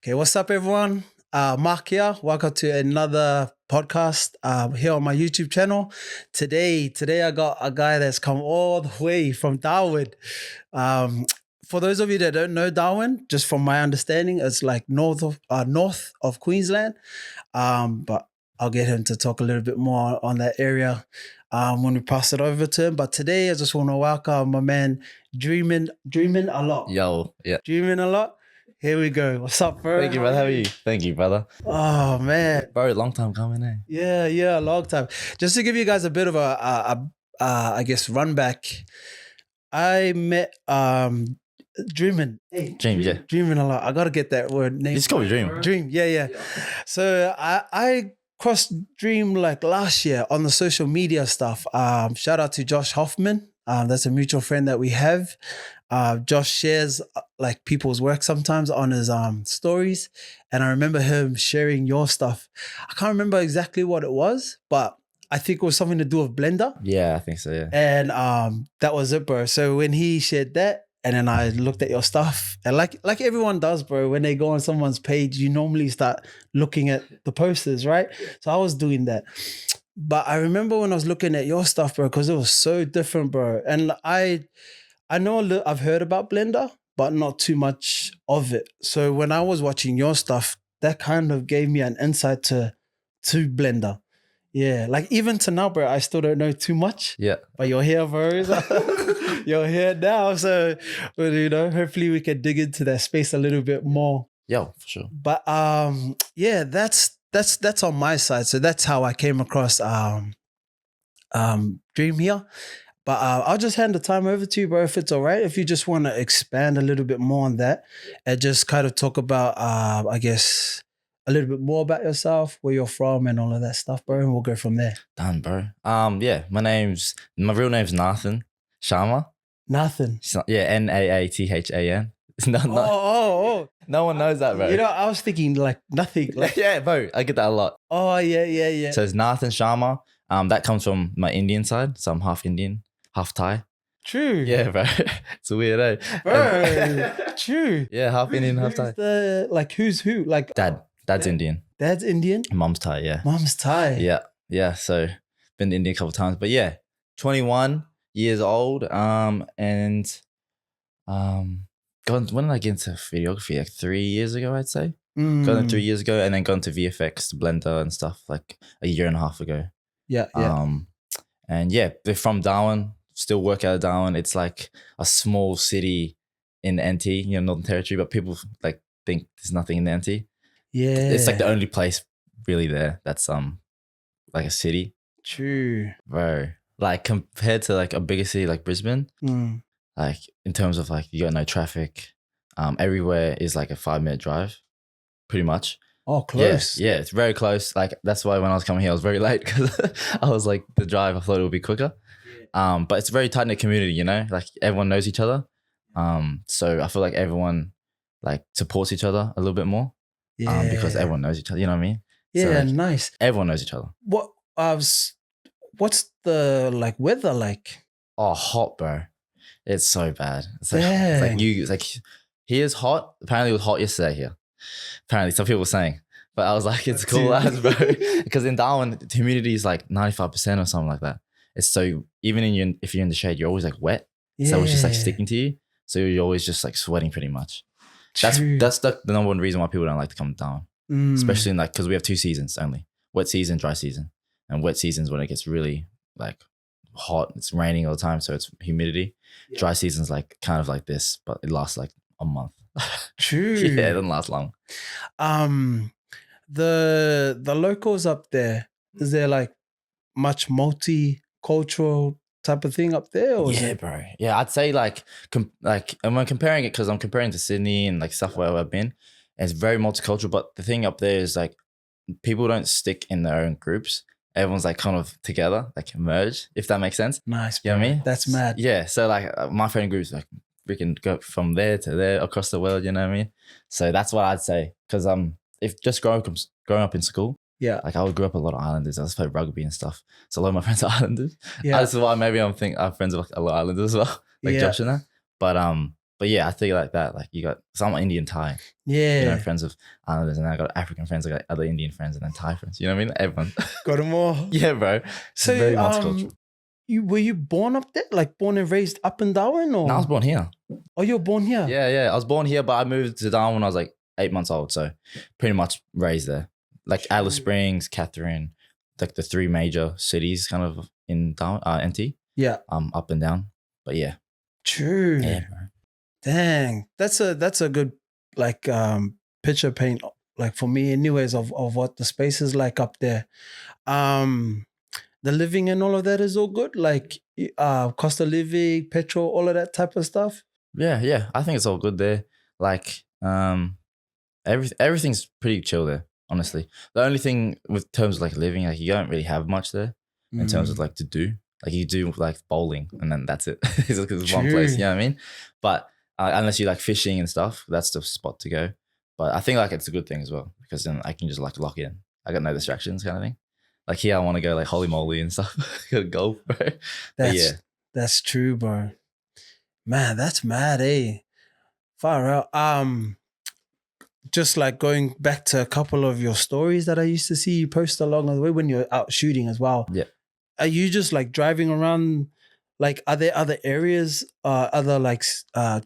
Okay, what's up, everyone? Mark here. Welcome to another podcast here on my YouTube channel. Today I got a guy that's come all the way from Darwin. For those of you that don't know Darwin, just from my understanding, it's like north of Queensland. But I'll get him to talk a little bit more on that area when we pass it over to him. But today I just want to welcome my man, Dreaming a lot. Yo, yeah. Dreaming a lot. Here we go. What's up, bro? Thank you, brother. How are you? Thank you, brother. Oh man, Bro, long time coming, eh? yeah, a long time. Just to give you guys a bit of I guess run back. I met Dreaming. Hey, Dream, yeah. Dreaming a lot. I gotta get that word name. Just call me Dream. Dream, yeah. So I crossed Dream like last year on the social media stuff. Shout out to Josh Hoffman. That's a mutual friend that we have. Josh shares like people's work sometimes on his stories, and I remember him sharing your stuff. I can't remember exactly what it was, but I think it was something to do with Blender. Yeah, I think so, yeah. And that was it, bro. So when he shared that, and then I looked at your stuff, and like everyone does, bro, when they go on someone's page, you normally start looking at the posters, right? So I was doing that. But I remember when I was looking at your stuff, bro, because it was so different, bro. And I know I've heard about Blender, but not too much of it. So when I was watching your stuff, that kind of gave me an insight to Blender. Yeah, like even to now, bro, I still don't know too much. Yeah. But you're here, bro. You're here now. So, hopefully we can dig into that space a little bit more. Yo, for sure. But yeah, that's on my side. So that's how I came across Dream here. But I'll just hand the time over to you, bro, if it's all right. If you just want to expand a little bit more on that and just kind of talk about, I guess, a little bit more about yourself, where you're from and all of that stuff, bro. And we'll go from there. Done, bro. Yeah, my real name's Nathan Sharma. Nathan. Yeah, Naathan. No one knows that, bro. You know, I was thinking like nothing. Like, yeah, bro, I get that a lot. oh, yeah. So it's Nathan Sharma. That comes from my Indian side. So I'm half Indian, half Thai. True. Yeah, bro. It's weird, eh? Bro, true. Yeah, half Indian, half Thai. Who's who? Like Dad's Indian. Dad's Indian? Mom's Thai, yeah. Mom's Thai. Yeah. So been to India a couple of times. But yeah, 21 years old. When did I get into videography? Like 3 years ago, I'd say. Got in 3 years ago, and then gone to VFX, to Blender and stuff like a year and a half ago. Yeah. And yeah, they're from Darwin, still work out of Darwin. It's like a small city in the NT, Northern Territory, but people like think there's nothing in the NT. Yeah. It's like the only place really there that's like a city. True. Bro. Like compared to like a bigger city like Brisbane, like in terms of like you got no traffic, everywhere is like a 5-minute drive, pretty much. Oh, close. Yeah, it's very close. Like that's why when I was coming here, I was very late because I was like the drive. I thought it would be quicker. But it's a very tight knit community, like everyone knows each other. So I feel like everyone like supports each other a little bit more. Yeah. Because everyone knows each other. You know what I mean? Yeah, so, like, nice. Everyone knows each other. What's the like weather like? Oh, hot, bro. It's so bad. It's like here's hot. Apparently it was hot yesterday here. Apparently some people were saying. But I was like, it's cool as, bro. Because in Darwin, the humidity is like 95% or something like that. It's so, even if you're in the shade, you're always like wet. Yeah. So it's just like sticking to you. So you're always just like sweating pretty much. That's the number one reason why people don't like to come down. Especially in like, because we have 2 seasons only. Wet season, dry season. And wet season's when it gets really like hot. It's raining all the time, so it's humidity. Yeah. Dry season's like kind of like this, but it lasts like a month. True. Yeah, it doesn't last long. The locals up there, is there like much multicultural type of thing up there? Or yeah, bro. Yeah, I'd say like and when comparing it, because I'm comparing to Sydney and like stuff where I've been, it's very multicultural. But the thing up there is like people don't stick in their own groups. Everyone's like kind of together, like merge, if that makes sense. Nice, bro. You know what I mean? That's mad. Yeah, so like my friend group's like we can go from there to there across the world, you know what I mean? So that's what I'd say. Because if just growing up in school, yeah, like I grew up a lot of Islanders. I was playing rugby and stuff. So a lot of my friends are Islanders. Yeah. That's why maybe I'm friends with like a lot of Islanders as well, like Josh and that. But But yeah, I think like that. Like you got some Indian Thai, Yeah. friends of Islanders, and I got African friends. I got other Indian friends, and then Thai friends. You know what I mean? Everyone. Got them all. Yeah, bro. So, Very multicultural. were you born up there? Like born and raised up in Darwin? Or? No, I was born here. Oh, you were born here? Yeah. I was born here, but I moved to Darwin when I was like 8 months old. So pretty much raised there. Like Alice Springs, Catherine, like the 3 major cities kind of in Darwin, NT. Yeah. Up and down. But yeah. True. Yeah, bro. Dang. That's a good like picture paint, like for me anyways, of what the space is like up there. The living and all of that is all good, like cost of living, petrol, all of that type of stuff. Yeah. I think it's all good there. Like everything's pretty chill there, honestly. The only thing with terms of like living, like you don't really have much there in terms of like to do. Like you do like bowling and then that's it. It's one place, you know what I mean? But unless you like fishing and stuff, that's the spot to go. But I think like it's a good thing as well because then I can just like lock in. I got no distractions kind of thing. Like here, I want to go like holy moly and stuff. Go golf, bro. That's true, bro. Man, that's mad, eh? Far out. Just like going back to a couple of your stories that I used to see you post along the way when you're out shooting as well. Yeah. Are you just like driving around? Like, are there other areas, other like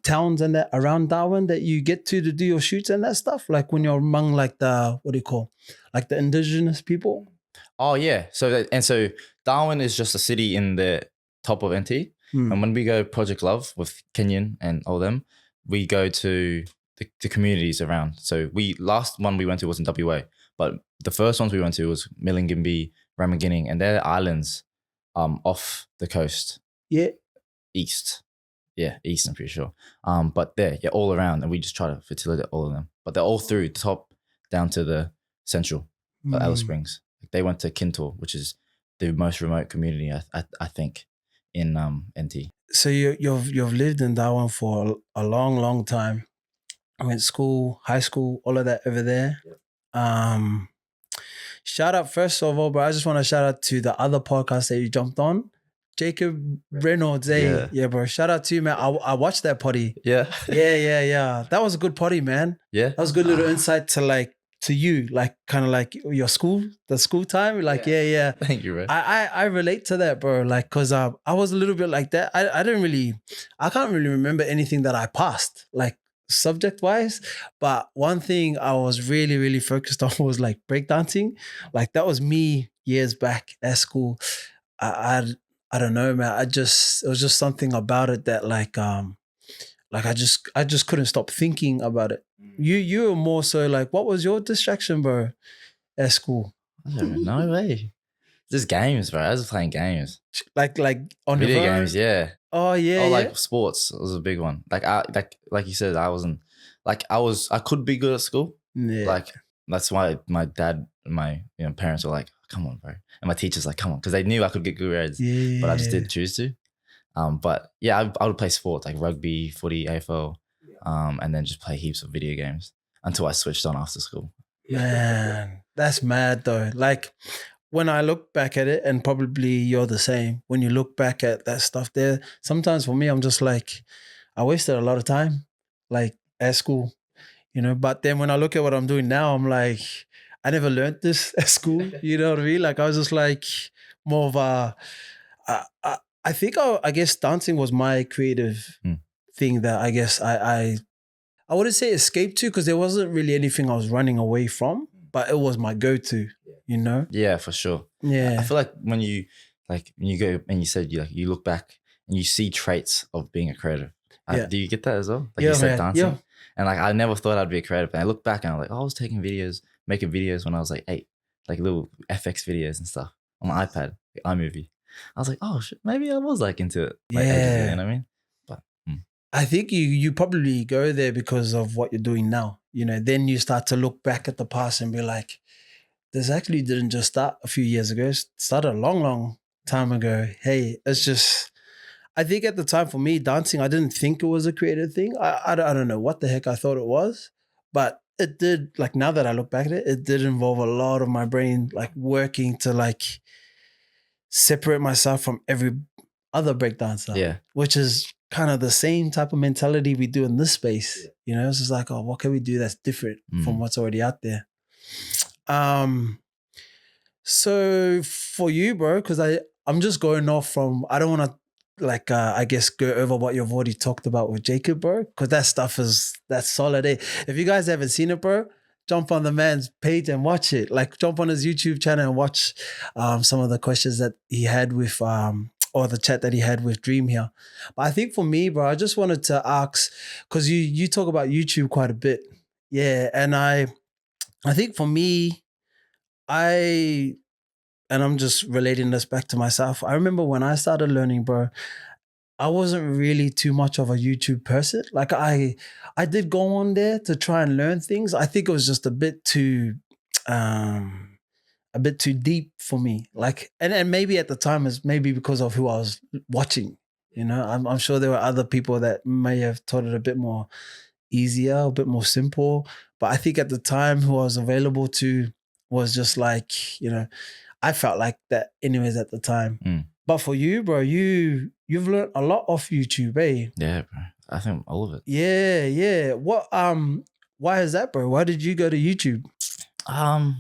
towns and that around Darwin that you get to do your shoots and that stuff? Like when you're among like the, what do you call, like the indigenous people? Oh yeah. So Darwin is just a city in the top of NT. And when we go Project Love with Kenyan and all them, we go to the communities around. So last one we went to was in WA, but the first ones we went to was Milingimbi, Ramaginning, and they're islands off the coast. Yeah. East. Yeah, east, I'm pretty sure. But they're all around, and we just try to facilitate all of them. But they're all through the top down to the central, Alice Springs. They went to Kintor, which is the most remote community, I think, in NT. So you've lived in Darwin for a long, long time. I went to school, high school, all of that over there. Yep. Shout out first of all, bro. I just want to shout out to the other podcast that you jumped on. Jacob Reynolds, yeah, bro. Shout out to you, man. I watched that potty. Yeah. Yeah. That was a good potty, man. Yeah. That was a good little insight to you, like kind of like your school, the school time. Like, yeah. Thank you, bro. I relate to that, bro. Like, cause I was a little bit like that. I can't really remember anything that I passed, like subject wise. But one thing I was really, really focused on was like breakdancing. Like that was me years back at school. I don't know, man. It was just something about it that like I just couldn't stop thinking about it. You were more so like, what was your distraction, bro, at school? No way. Just games, bro. I was playing games. Like on video your phone? games, yeah. Oh yeah. Like sports was a big one. Like like you said, I could be good at school. Yeah. Like that's why my dad and my parents were like, come on, bro. And my teachers like, come on, because they knew I could get good grades. Yeah. But I just didn't choose to. But yeah, I would play sports like rugby, footy, AFL, and then just play heaps of video games until I switched on after school. Man, that's mad though. Like when I look back at it, and probably you're the same, when you look back at that stuff there, sometimes for me, I'm just like, I wasted a lot of time like at school, but then when I look at what I'm doing now, I'm like, I never learned this at school. You know what I mean? Like I was just like more of I think I guess dancing was my creative thing that I guess I wouldn't say escape to, because there wasn't really anything I was running away from, but it was my go-to, Yeah, for sure. Yeah. I feel like when you go and you said you look back and you see traits of being a creative. Do you get that as well? Like you said, dancing. Yeah. And like I never thought I'd be a creative. And I look back and I'm like, I was taking videos, making videos when I was like 8, like little FX videos and stuff on my iPad, like iMovie. I was like, oh shit, maybe I was like into it. Like, yeah. You know what I mean? But I think you probably go there because of what you're doing now. Then you start to look back at the past and be like, this actually didn't just start a few years ago. It started a long, long time ago. Hey, it's just, I think at the time for me, dancing, I didn't think it was a creative thing. I don't know what the heck I thought it was, but it did, like now that I look back at it, it did involve a lot of my brain like working to like separate myself from every other breakdancer. Yeah. Which is kind of the same type of mentality we do in this space. You know, it's just like, oh, what can we do that's different from what's already out there? So for you, bro, because I'm just going off from, I don't want to like I guess go over what you've already talked about with Jacob, bro, because that stuff that's solid. If you guys haven't seen it, bro, jump on the man's page and watch it. Like jump on his YouTube channel and watch some of the questions that he had with or the chat that he had with Dream here. But I think for me, bro, I just wanted to ask, because you talk about YouTube quite a bit. Yeah. And I think for me, and I'm just relating this back to myself. I remember when I started learning, bro, I wasn't really too much of a YouTube person. Like I did go on there to try and learn things. I think it was just a bit too deep for me. Like, and maybe at the time it's maybe because of who I was watching. You know, I'm sure there were other people that may have taught it a bit more easier, a bit more simple. But I think at the time who I was available to was just like, you know, I felt like that anyways at the time. But for you, bro, you've learned a lot off YouTube, eh? Yeah, bro. I think all of it. Yeah. What why is that, bro? Why did you go to YouTube? I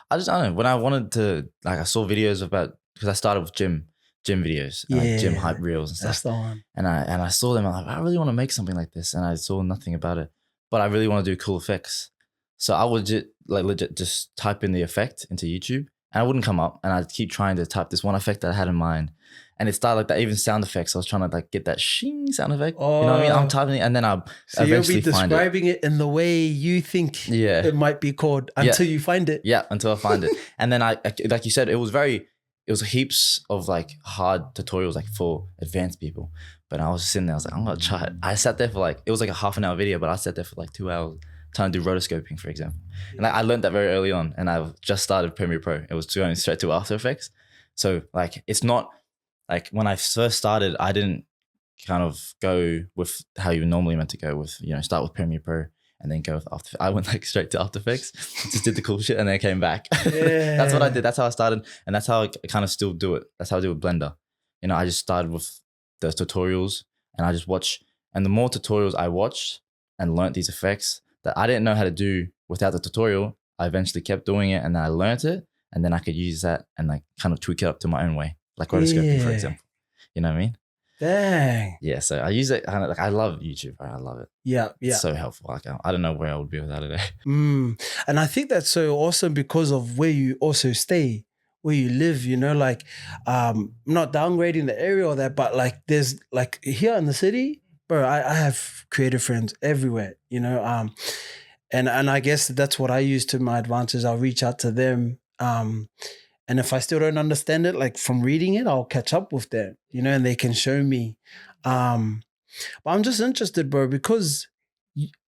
don't know. When I wanted to, like, I saw videos about, because I started with gym videos, and like gym hype reels and stuff. That's the one. And I saw them. I'm like, I really want to make something like this, and I saw nothing about it. But I really want to do cool effects, so I would legit just type in the effect into YouTube, and I wouldn't come up, and I'd keep trying to type this one effect that I had in mind, and it started like that. Even sound effects, I was trying to like get that shing sound effect. You know what I mean? I'm typing it, and then I eventually you'll be describing it in the way you think it might be called until you find it. Yeah, until I find it, and then I like you said, it was heaps of like hard tutorials like for advanced people. But I was sitting there, I was like, I'm gonna try it. I sat there for like, it was like a half an hour video, but I sat there for like 2 hours trying to do rotoscoping, for example. And I learned that very early on, and I just started Premiere Pro. It was going straight to After Effects. So like, it's not like when I first started, I didn't kind of go with how you normally meant to go with, you know, start with Premiere Pro and then go with After. I went like straight to After Effects, just did the cool shit and then came back. Yeah. That's what I did. That's how I started. And that's how I kind of still do it. That's how I do it with Blender. You know, I just started with the tutorials and I just watch. And the more tutorials I watched and learned these effects that I didn't know how to do without the tutorial, I eventually kept doing it and then I learned it. And then I could use that and like kind of tweak it up to my own way, like rotoscoping, for example. You know what I mean? Dang. Yeah, so I use it. Like, I love YouTube, bro. I love it. Yeah. It's so helpful. Like, I don't know where I would be without it. And I think that's so awesome because of where you also stay, where you live, you know, like not downgrading the area or that, but like there's like here in the city, bro, I have creative friends everywhere, you know, and I guess that's what I use to my advantage. I'll reach out to them. And if I still don't understand it, like from reading it, I'll catch up with them, you know, and they can show me. But I'm just interested, bro, because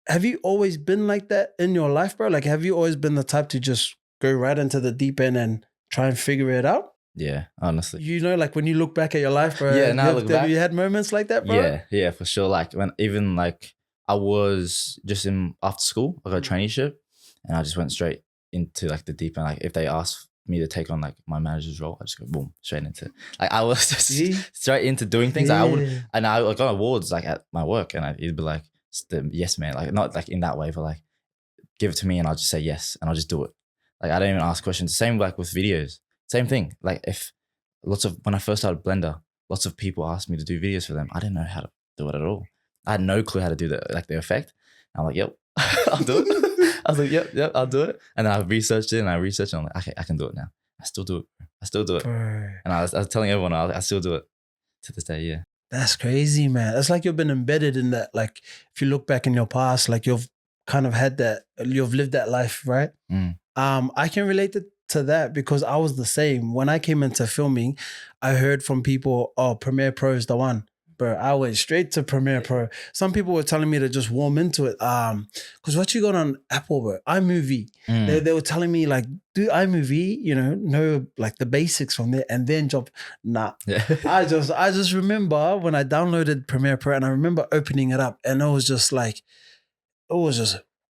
have you always been like that in your life, bro? Like, have you always been the type to just go right into the deep end and try and figure it out? Yeah, honestly. You know, like when you look back at your life, bro. Yeah, now look back. Have you had moments like that, bro? Yeah, for sure. Like when even like I was just in after school, I got a traineeship, and I just went straight into like the deep end. Like if they asked me to take on like my manager's role, I just go boom, straight into it. Like I was just straight into doing things. Yeah. Like, I got awards like at my work, and it'd be like, yes, man. Like not like in that way, but like give it to me, and I'll just say yes, and I'll just do it. Like I don't even ask questions. Same like with videos. Same thing. Like when I first started Blender, lots of people asked me to do videos for them. I didn't know how to do it at all. I had no clue how to do the effect. And I'm like, yep, I'll do it. I was like, yep, I'll do it. And then I researched it and I'm like, okay, I can do it now. I still do it. And I was telling everyone, I still do it to this day, yeah. That's crazy, man. It's like you've been embedded in that. Like if you look back in your past, like you've kind of had that, you've lived that life, right? I can relate to that because I was the same. When I came into filming, I heard from people, oh, Premiere Pro is the one. Bro, I went straight to Premiere Pro. Some people were telling me to just warm into it. Because what you got on Apple, bro, iMovie. They were telling me like, do iMovie, you know like the basics from there and then jump. Nah. Yeah. I just remember when I downloaded Premiere Pro and I remember opening it up and it was just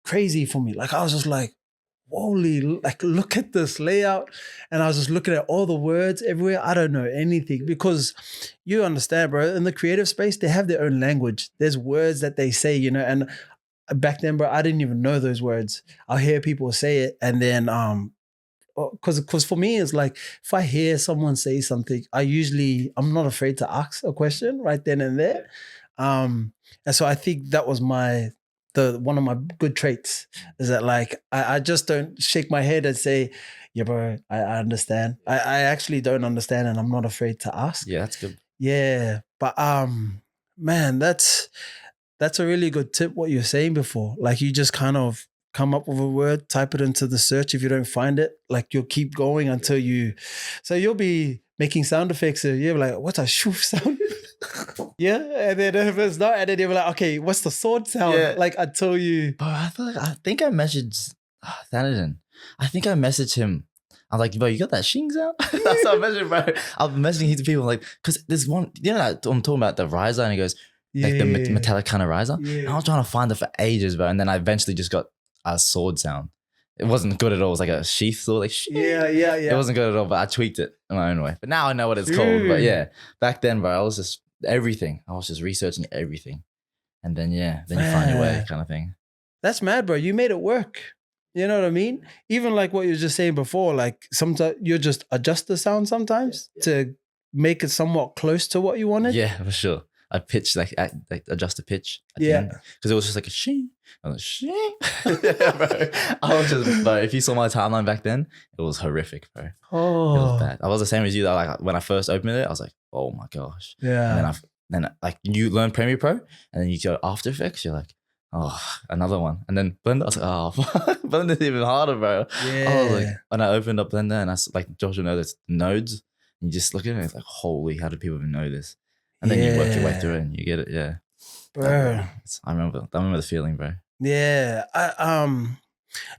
crazy for me. Like I was just like, holy, like look at this layout. And I was just looking at all the words everywhere. I don't know anything because you understand, bro, in the creative space, they have their own language. There's words that they say, you know, and back then, bro, I didn't even know those words. I'll hear people say it and then, because for me, it's like if I hear someone say something, I'm not afraid to ask a question right then and there. And so I think that was one of my good traits is that like I just don't shake my head and say, yeah, bro, I understand. I actually don't understand and I'm not afraid to ask. Yeah, that's good. Yeah. But man, that's a really good tip what you're saying before. Like you just kind of come up with a word, type it into the search. If you don't find it, like you'll keep going until so you'll be making sound effects. So you're like, what's a shoof sound? Yeah. And then if it's not, and then you're like, okay, what's the sword sound? Yeah. Like until you. Bro, I think I messaged Thanaden. I think I messaged him. I was like, bro, you got that shing sound? That's what I messaged, bro. I'm messaging to people like, because there's one, you know, I'm talking about the riser, and he goes, like the metallic kind of riser. Yeah. And I was trying to find it for ages, bro. And then I eventually just got a sword sound. It wasn't good at all. It was like a sheath sword, like Yeah. It wasn't good at all, but I tweaked it in my own way. But now I know what it's called. But yeah, back then, bro, I was just everything. I was just researching everything. And then, then you find your way kind of thing. That's mad, bro. You made it work. You know what I mean? Even like what you were just saying before, like sometimes you just adjust the sound sometimes to make it somewhat close to what you wanted. Yeah, for sure. I pitched like adjust the pitch. Yeah. Because it was just like a shing. I was like, shing. Yeah, bro. I was just, bro, if you saw my timeline back then, it was horrific, bro. Oh. It was bad. I was the same as you though. Like when I first opened it, I was like, oh my gosh. Yeah. And then like you learn Premiere Pro and then you go After Effects, you're like, oh, another one. And then Blender, I was like, oh, Blender's even harder, bro. Yeah. I was like, when I opened up Blender and I like Joshua knows it's nodes, and you just look at it, it's like, holy, how do people even know this? And then you work your way through it and you get it, yeah. Bro. I remember the feeling, bro. Yeah.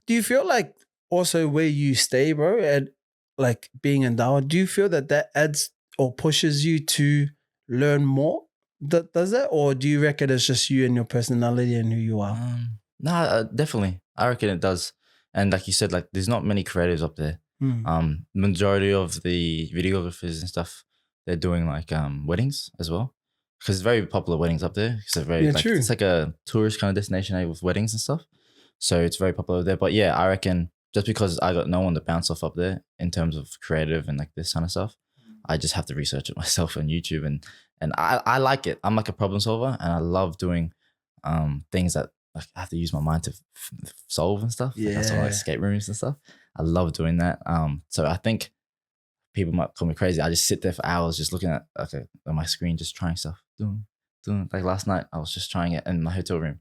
Do you feel like also where you stay, bro, and like being in DAO, do you feel that adds or pushes you to learn more? Does that? Or do you reckon it's just you and your personality and who you are? Definitely. I reckon it does. And like you said, like there's not many creatives up there. Majority of the videographers and stuff, they're doing like weddings as well. Because it's very popular weddings up there. It's very true. It's like a tourist kind of destination with weddings and stuff. So it's very popular there. But yeah, I reckon just because I got no one to bounce off up there in terms of creative and like this kind of stuff, I just have to research it myself on YouTube. And I like it. I'm like a problem solver and I love doing things that like I have to use my mind to solve and stuff. Yeah. Like that's all like escape rooms and stuff. I love doing that. So I think people might call me crazy. I just sit there for hours just looking at on my screen, just trying stuff. Doing. Like last night, I was just trying it in my hotel room,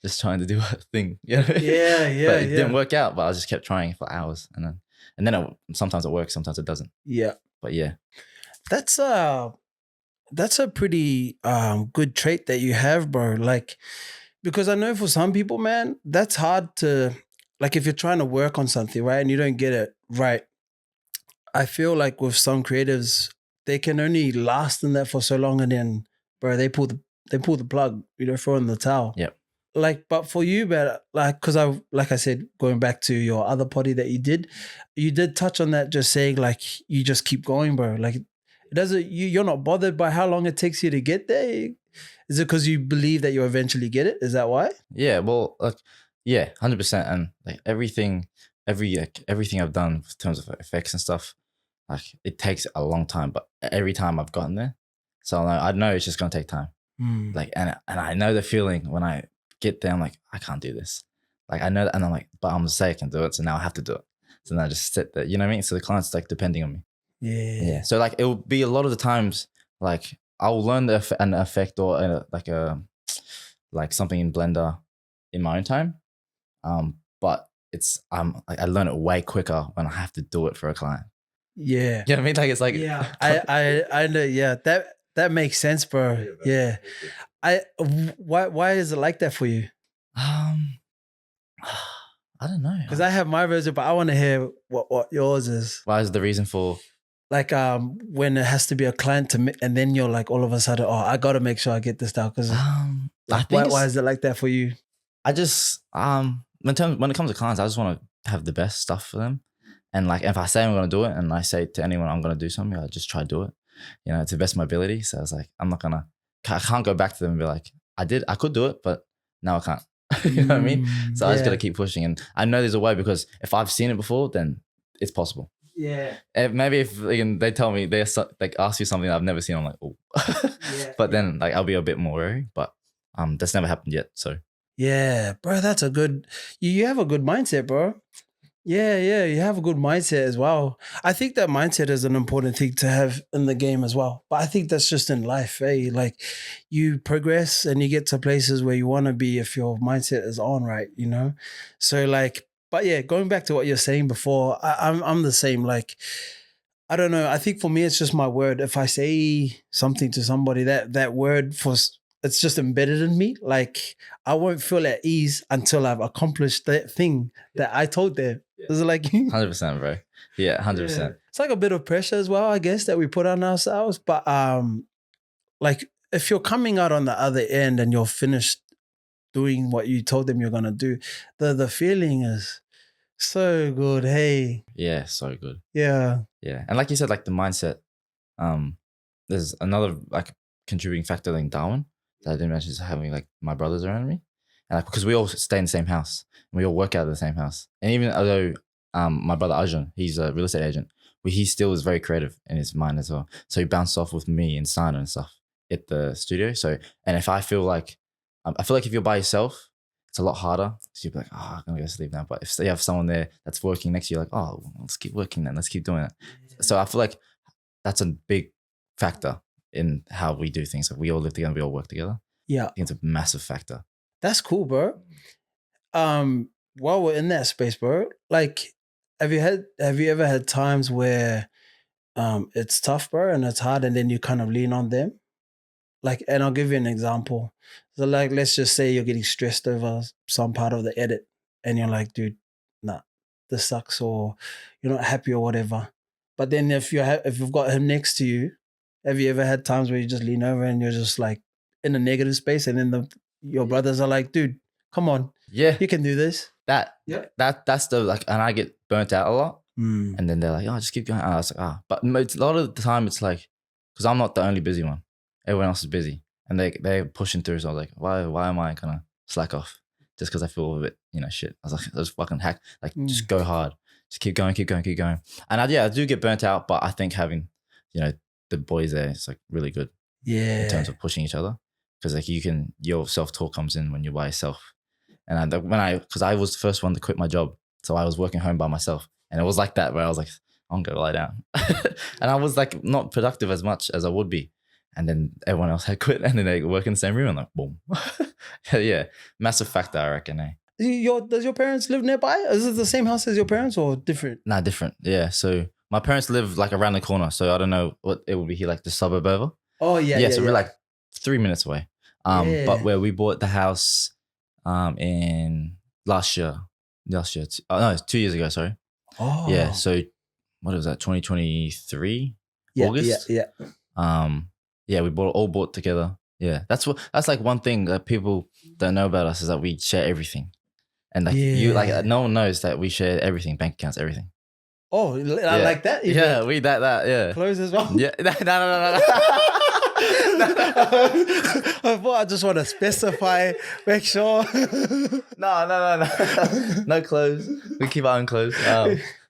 just trying to do a thing. You know? Yeah. But it didn't work out, but I just kept trying for hours. And then sometimes it works, sometimes it doesn't. Yeah. But yeah. That's a pretty good trait that you have, bro. Like, because I know for some people, man, that's hard to, like if you're trying to work on something, right, and you don't get it right, I feel like with some creatives, they can only last in that for so long and then, bro, they pull the plug, throw in the towel. Yep. Like, but for you, but like, because like I said, going back to your other potty that you did touch on that, just saying like, you just keep going, bro. Like, it doesn't, you're not bothered by how long it takes you to get there. Is it because you believe that you'll eventually get it? Is that why? Yeah, well, like, yeah, 100%. And like everything I've done in terms of effects and stuff, like it takes a long time, but every time I've gotten there, so I know it's just gonna take time. Like, and I know the feeling when I get there, I'm like, I can't do this. Like I know that, and I'm like, but I'm gonna say I can do it, so now I have to do it. So now I just sit there, you know what I mean? So the client's like depending on me. Yeah. So like it will be a lot of the times, like I'll learn an effect or like something in Blender in my own time, but it's I learn it way quicker when I have to do it for a client. Yeah. You know what I mean? Like it's like I know. Yeah, that makes sense, bro. Yeah. Why is it like that for you? I don't know. Because I have my version, but I want to hear what yours is. Why is the reason for? Like when it has to be a client and then you're like all of a sudden, I got to make sure I get this down. Because why is it like that for you? I just when it comes to clients, I just want to have the best stuff for them. And like, if I say I'm going to do it and I say to anyone I'm going to do something, I just try to do it, you know, to the best of my ability. So I was like, I can't go back to them and be like, I could do it, but now I can't. You know what I mean? So I just got to keep pushing. And I know there's a way, because if I've seen it before, then it's possible. Yeah. And maybe if they tell me, they like ask you something I've never seen, I'm like, oh. But then like I'll be a bit more wary. But that's never happened yet. So yeah, bro, that's a good. You have a good mindset, bro. Yeah, you have a good mindset as well. I think that mindset is an important thing to have in the game as well. But I think that's just in life, eh? Like you progress and you get to places where you want to be if your mindset is on right, you know? So like, but yeah, going back to what you're saying before, I'm the same. Like, I don't know. I think for me, it's just my word. If I say something to somebody, that word it's just embedded in me. Like I won't feel at ease until I've accomplished that thing that I told them. It's like 100%, bro. Yeah, 100%. Yeah. It's like a bit of pressure as well, I guess, that we put on ourselves. But like if you're coming out on the other end and you're finished doing what you told them you're gonna do, the feeling is so good. Hey. Yeah, so good. Yeah. Yeah. And like you said, like the mindset, there's another like contributing factor in Darwin that I didn't mention, is having like my brothers around me. And like, because we all stay in the same house and we all work out of the same house. And even although my brother Arjun, he's a real estate agent, but he still is very creative in his mind as well. So he bounced off with me and Sana and stuff at the studio. So, and if I feel like if you're by yourself, it's a lot harder. So you'll be like, oh, I'm gonna go to sleep now. But if you have someone there that's working next to you, like, oh, let's keep working then. Let's keep doing it. So I feel like that's a big factor in how we do things. Like we all live together, we all work together. Yeah. I think it's a massive factor. That's cool, bro. While we're in that space, bro, like, have you ever had times where it's tough, bro, and it's hard, and then you kind of lean on them? Like, and I'll give you an example. So like, let's just say you're getting stressed over some part of the edit and you're like, dude, nah, this sucks, or you're not happy or whatever. But then if you've got him next to you, have you ever had times where you just lean over and you're just like in a negative space, and then your brothers are like, dude, come on. Yeah. You can do this. That's the like, and I get burnt out a lot. And then they're like, oh, just keep going. I was like, but a lot of the time it's like, because I'm not the only busy one. Everyone else is busy and they're pushing through. So I was like, why am I gonna slack off just because I feel a bit, shit? I was like, let's fucking hack, like just go hard, just keep going. And I do get burnt out, but I think having, the boys there, it's like really good. Yeah. In terms of pushing each other, because like your self-talk comes in when you're by yourself. And because I was the first one to quit my job, so I was working home by myself, and it was like that where I was like, I'm gonna go lie down, and I was like not productive as much as I would be. And then everyone else had quit, and then they work in the same room, and like, boom. Yeah, massive factor, I reckon. Does your parents live nearby? Is it the same house as your parents or different? Nah, different. Yeah, so my parents live like around the corner, so I don't know what it would be here, like the suburb over. Oh yeah. So we're like 3 minutes away. But where we bought the house, in last year. No, 2 years ago. Sorry. Oh. Yeah. So what was that? 2023 August. Yeah. Yeah, we all bought together. Yeah, that's like one thing that people don't know about us, is that we share everything, and like no one knows that we share everything, bank accounts, everything. Oh, I like that. Even. Yeah, we that. Yeah, clothes as well. Yeah, no. I thought I just want to specify, make sure. No clothes. We keep our own clothes.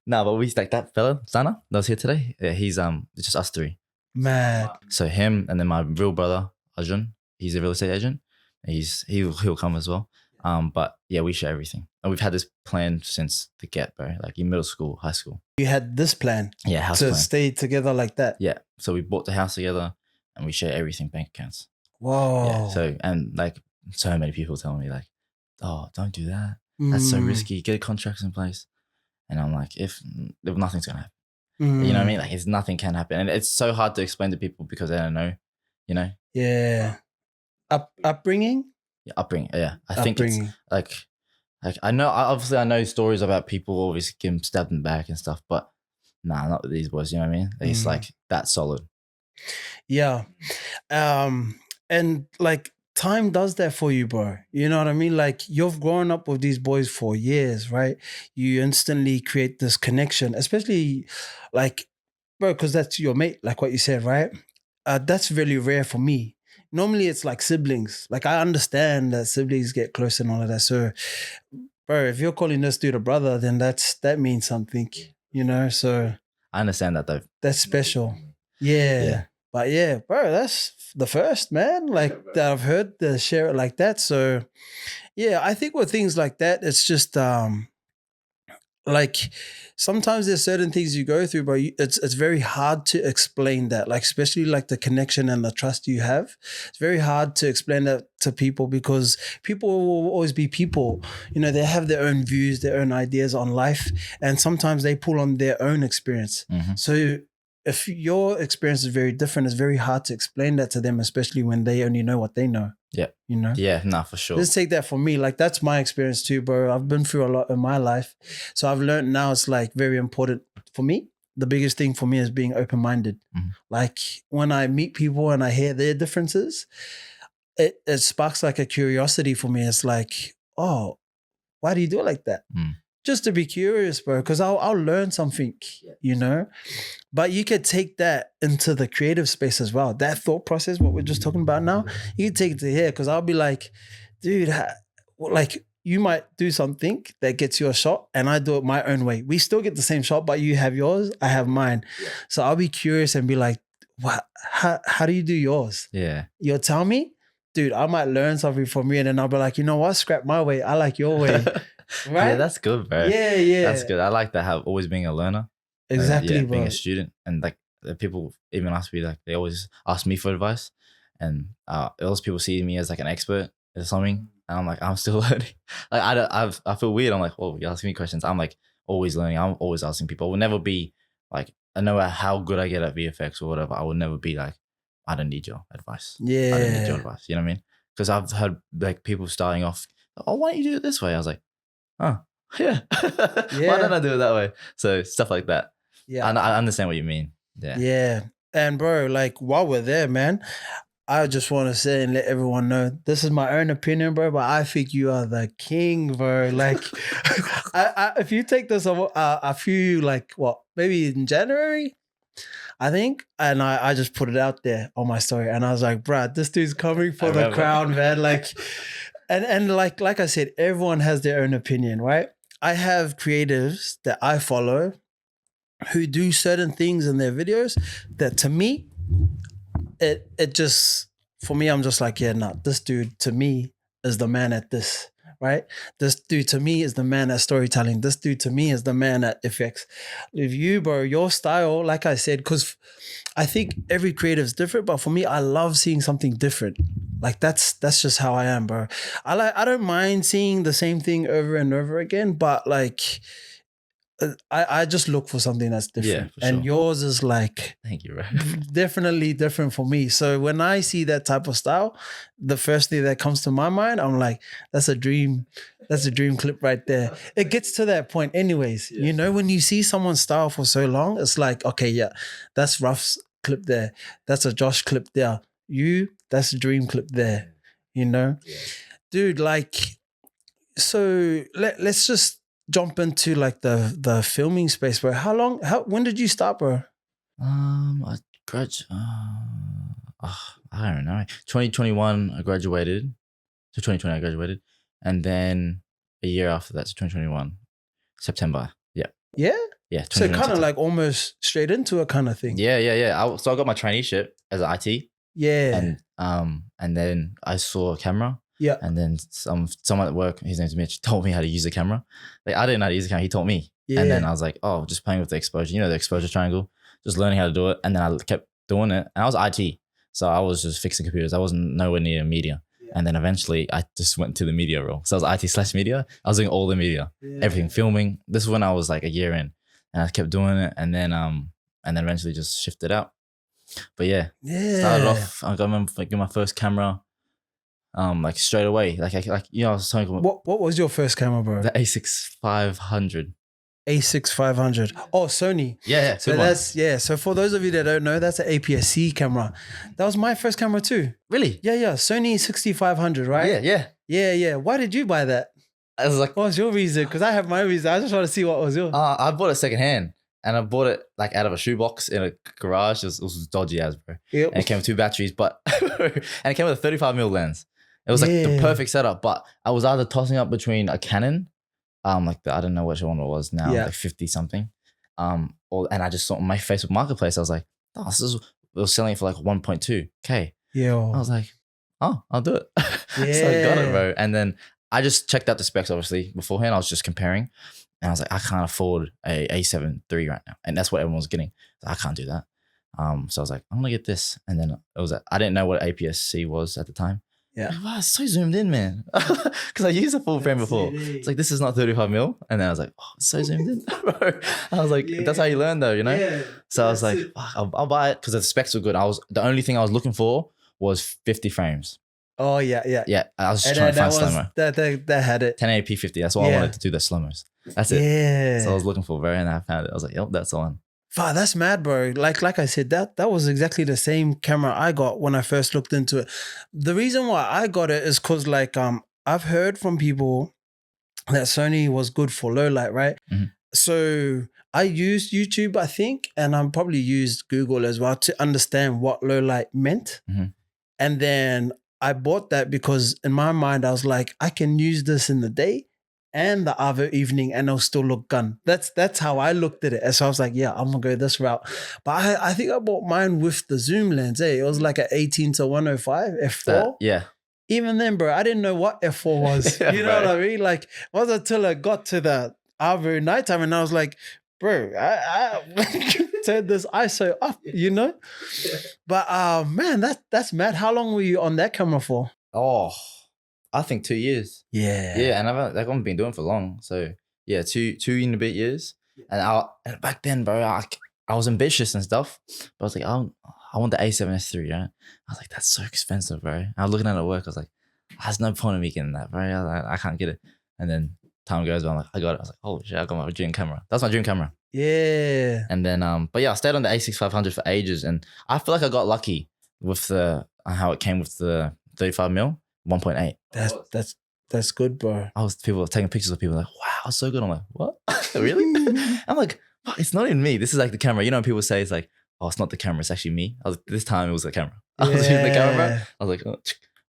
No, but we like that fella Sana that was here today. Yeah, he's it's just us three. Mad. So him, and then my real brother Arjun, he's a real estate agent. He'll come as well. But yeah, we share everything, and we've had this plan since the get-go, like in middle school, high school. You had this plan, house to plan. Stay together like that. Yeah, so we bought the house together, and we share everything, bank accounts. Whoa. Yeah. So and like so many people telling me like, oh, don't do that. That's so risky. Get contracts in place. And I'm like, if nothing's gonna happen. You know what I mean? Like, nothing can happen, and it's so hard to explain to people because they don't know. Yeah. Upbringing. Yeah, upbringing. Yeah, I think it's like I know stories about people always getting stabbed in the back and stuff, but nah, not with these boys. You know what I mean? It's like that solid. Yeah, and like time does that for you, bro. You know what I mean? Like, you've grown up with these boys for years, right? You instantly create this connection, especially like, bro, because that's your mate, like what you said, right? That's really rare for me. Normally it's like siblings. Like, I understand that siblings get close and all of that. So, bro, if you're calling this dude a brother, then that means something, you know? So I understand that though. that's special. Yeah. But yeah, bro, that's the first, man, like that I've heard to share it like that. So yeah, I think with things like that, it's just like sometimes there's certain things you go through, but it's very hard to explain that, like especially like the connection and the trust you have. It's very hard to explain that to people because people will always be people. You know, they have their own views, their own ideas on life, and sometimes they pull on their own experience. So if your experience is very different, it's very hard to explain that to them, especially when they only know what they know. Yeah. You know? Yeah, nah, for sure. Let's take that for me. Like, that's my experience too, bro. I've been through a lot in my life. So I've learned now it's like very important for me. The biggest thing for me is being open-minded. Like, when I meet people and I hear their differences, it sparks like a curiosity for me. It's like, oh, why do you do it like that? Just to be curious, bro, because I'll learn something, you know? But you could take that into the creative space as well. That thought process, what we're just talking about now, you can take it to here because I'll be like, dude, like you might do something that gets you a shot and I do it my own way. We still get the same shot, but you have yours, I have mine. So I'll be curious and be like, what? How do you do yours? Yeah. You'll tell me? Dude, I might learn something from you and then I'll be like, you know what? Scrap my way. I like your way. Right? Yeah, that's good, bro. Yeah. That's good. I like that, how always being a learner. Exactly, bro. Being a student. And like people even ask me, like they always ask me for advice. And those people see me as like an expert or something. And I'm like, I'm still learning. Like I feel weird. I'm like, oh, you're asking me questions. I'm like always learning. I'm always asking people. I will never be like, no matter how good I get at VFX or whatever, I will never be like, I don't need your advice. Yeah. I don't need your advice. You know what I mean? Because I've heard like people starting off, oh, why don't you do it this way? I was like, oh, yeah. Why don't I do it that way? So stuff like that. Yeah. I understand what you mean. Yeah. Yeah. And bro, like while we're there, man, I just want to say and let everyone know, this is my own opinion, bro, but I think you are the king, bro. Like, if you take this a few, like what, maybe in January, I think, and I just put it out there on my story, and I was like, Brad, this dude's coming for the crown, man. Like, and like I said, everyone has their own opinion, right? I have creatives that I follow who do certain things in their videos that to me, it just, for me, I'm just like, yeah, nah, this dude to me is the man at this, right? This dude to me is the man at storytelling. This dude to me is the man at effects. If you, bro, your style, like I said, because I think every creative is different, but for me, I love seeing something different. Like that's just how I am, bro. I don't mind seeing the same thing over and over again, but like, I just look for something that's different. Yeah, and yours is like, thank you, bro. Definitely different for me. So when I see that type of style, the first thing that comes to my mind, I'm like, that's a dream clip right there. It gets to that point anyways. You know, when you see someone's style for so long, it's like, okay, yeah, that's Ruff's clip there. That's a Josh clip there. That's a dream clip there. You know? Dude, like, so let's just jump into like the filming space, bro. When did you start, bro? I don't know. 2021 I graduated. So 2020 I graduated. And then a year after that, so 2021, September. Yeah. Yeah? Yeah. So kind of like almost straight into a kind of thing. Yeah. So I got my traineeship as an IT. Yeah. And then I saw a camera. Yeah. And then someone at work, his name's Mitch, told me how to use the camera. Like I didn't know how to use the camera. He taught me. Yeah. And then I was like, oh, just playing with the exposure. You know, the exposure triangle. Just learning how to do it. And then I kept doing it. And I was IT. So I was just fixing computers. I wasn't nowhere near media. Yeah. And then eventually I just went to the media role. So I was IT/media. I was doing all the media. Yeah. Everything, filming. This is when I was like a year in. And I kept doing it. And then eventually just shifted out. But yeah. Started off, I remember like my first camera. Like straight away, like you know, I was talking about what was your first camera, bro? The A6500. A6 500. Oh, Sony. Yeah, So good one. that's So for those of you that don't know, that's an APS-C camera. That was my first camera too. Really? Yeah. Sony 6500, right? Yeah. Why did you buy that? I was like, What was your reason? Because I have my reason. I just want to see what was yours. I bought it secondhand, and I bought it like out of a shoebox in a garage. It was dodgy as, bro. Yep. And it came with 2 batteries, but and it came with a 35mm lens. It was like the perfect setup, but I was either tossing up between a Canon, like I don't know which one it was now, like 50 something, and I just saw on my Facebook Marketplace. I was like, oh, it was selling it for like 1.2K. Yeah. I was like, oh, I'll do it. So I got it, bro. And then I just checked out the specs, obviously, beforehand. I was just comparing. And I was like, I can't afford a A7 III right now. And that's what everyone was getting. I can't do that. So I was like, I'm going to get this. And then I didn't know what APS-C was at the time. Yeah. Like, wow, it's so zoomed in, man. Because I used a full frame before. It's like, this is not 35mm. And then I was like, oh, it's so zoomed in, bro. I was like, that's how you learn though, you know? Yeah, so I was like, I'll buy it because the specs were good. The only thing I was looking for was 50 frames. Oh, yeah. Yeah, I was just trying to find slow-mo. That had it. 1080p 50. That's what I wanted to do, the slow-mos. That's it. Yeah. So I was looking for it, and I found it. I was like, yep, that's the one. Wow, that's mad, bro. Like I said, that was exactly the same camera I got when I first looked into it. The reason why I got it is because like I've heard from people that Sony was good for low light, right? Mm-hmm. So I used YouTube, I think, and I probably used Google as well to understand what low light meant. Mm-hmm. And then I bought that because in my mind, I was like, I can use this in the day and the other evening and it'll still look gun. That's how I looked at it. And so I was like, yeah, I'm gonna go this route. But I think I bought mine with the zoom lens. It was like an 18-105 f4. Yeah. Even then, bro, I didn't know what f4 was. Yeah, you know what I mean? Like, it wasn't until I got to the other nighttime and I was like, bro, I turned this ISO up, you know? But man, that's mad. How long were you on that camera for? Oh, I think 2 years. Yeah. Yeah, and I haven't been doing it for long. So yeah, two and a bit years. And back then, bro, I was ambitious and stuff. But I was like, I want the A7S III, right? I was like, that's so expensive, bro. I was looking at it at work. I was like, there's no point in me getting that, bro. I was like, I can't get it. And then time goes by, I'm like, I got it. I was like, holy shit, I got my dream camera. That's my dream camera. Yeah. And then, but yeah, I stayed on the A6 500 for ages. And I feel like I got lucky with how it came with the 35mm 1.8. That's good, bro. People were taking pictures of people like, wow, it's so good. I'm like, what? Really? I'm like, oh, it's not in me. This is like the camera. You know, people say it's like, oh, it's not the camera. It's actually me. This time it was the camera. I was using the camera, bro. I was like, oh,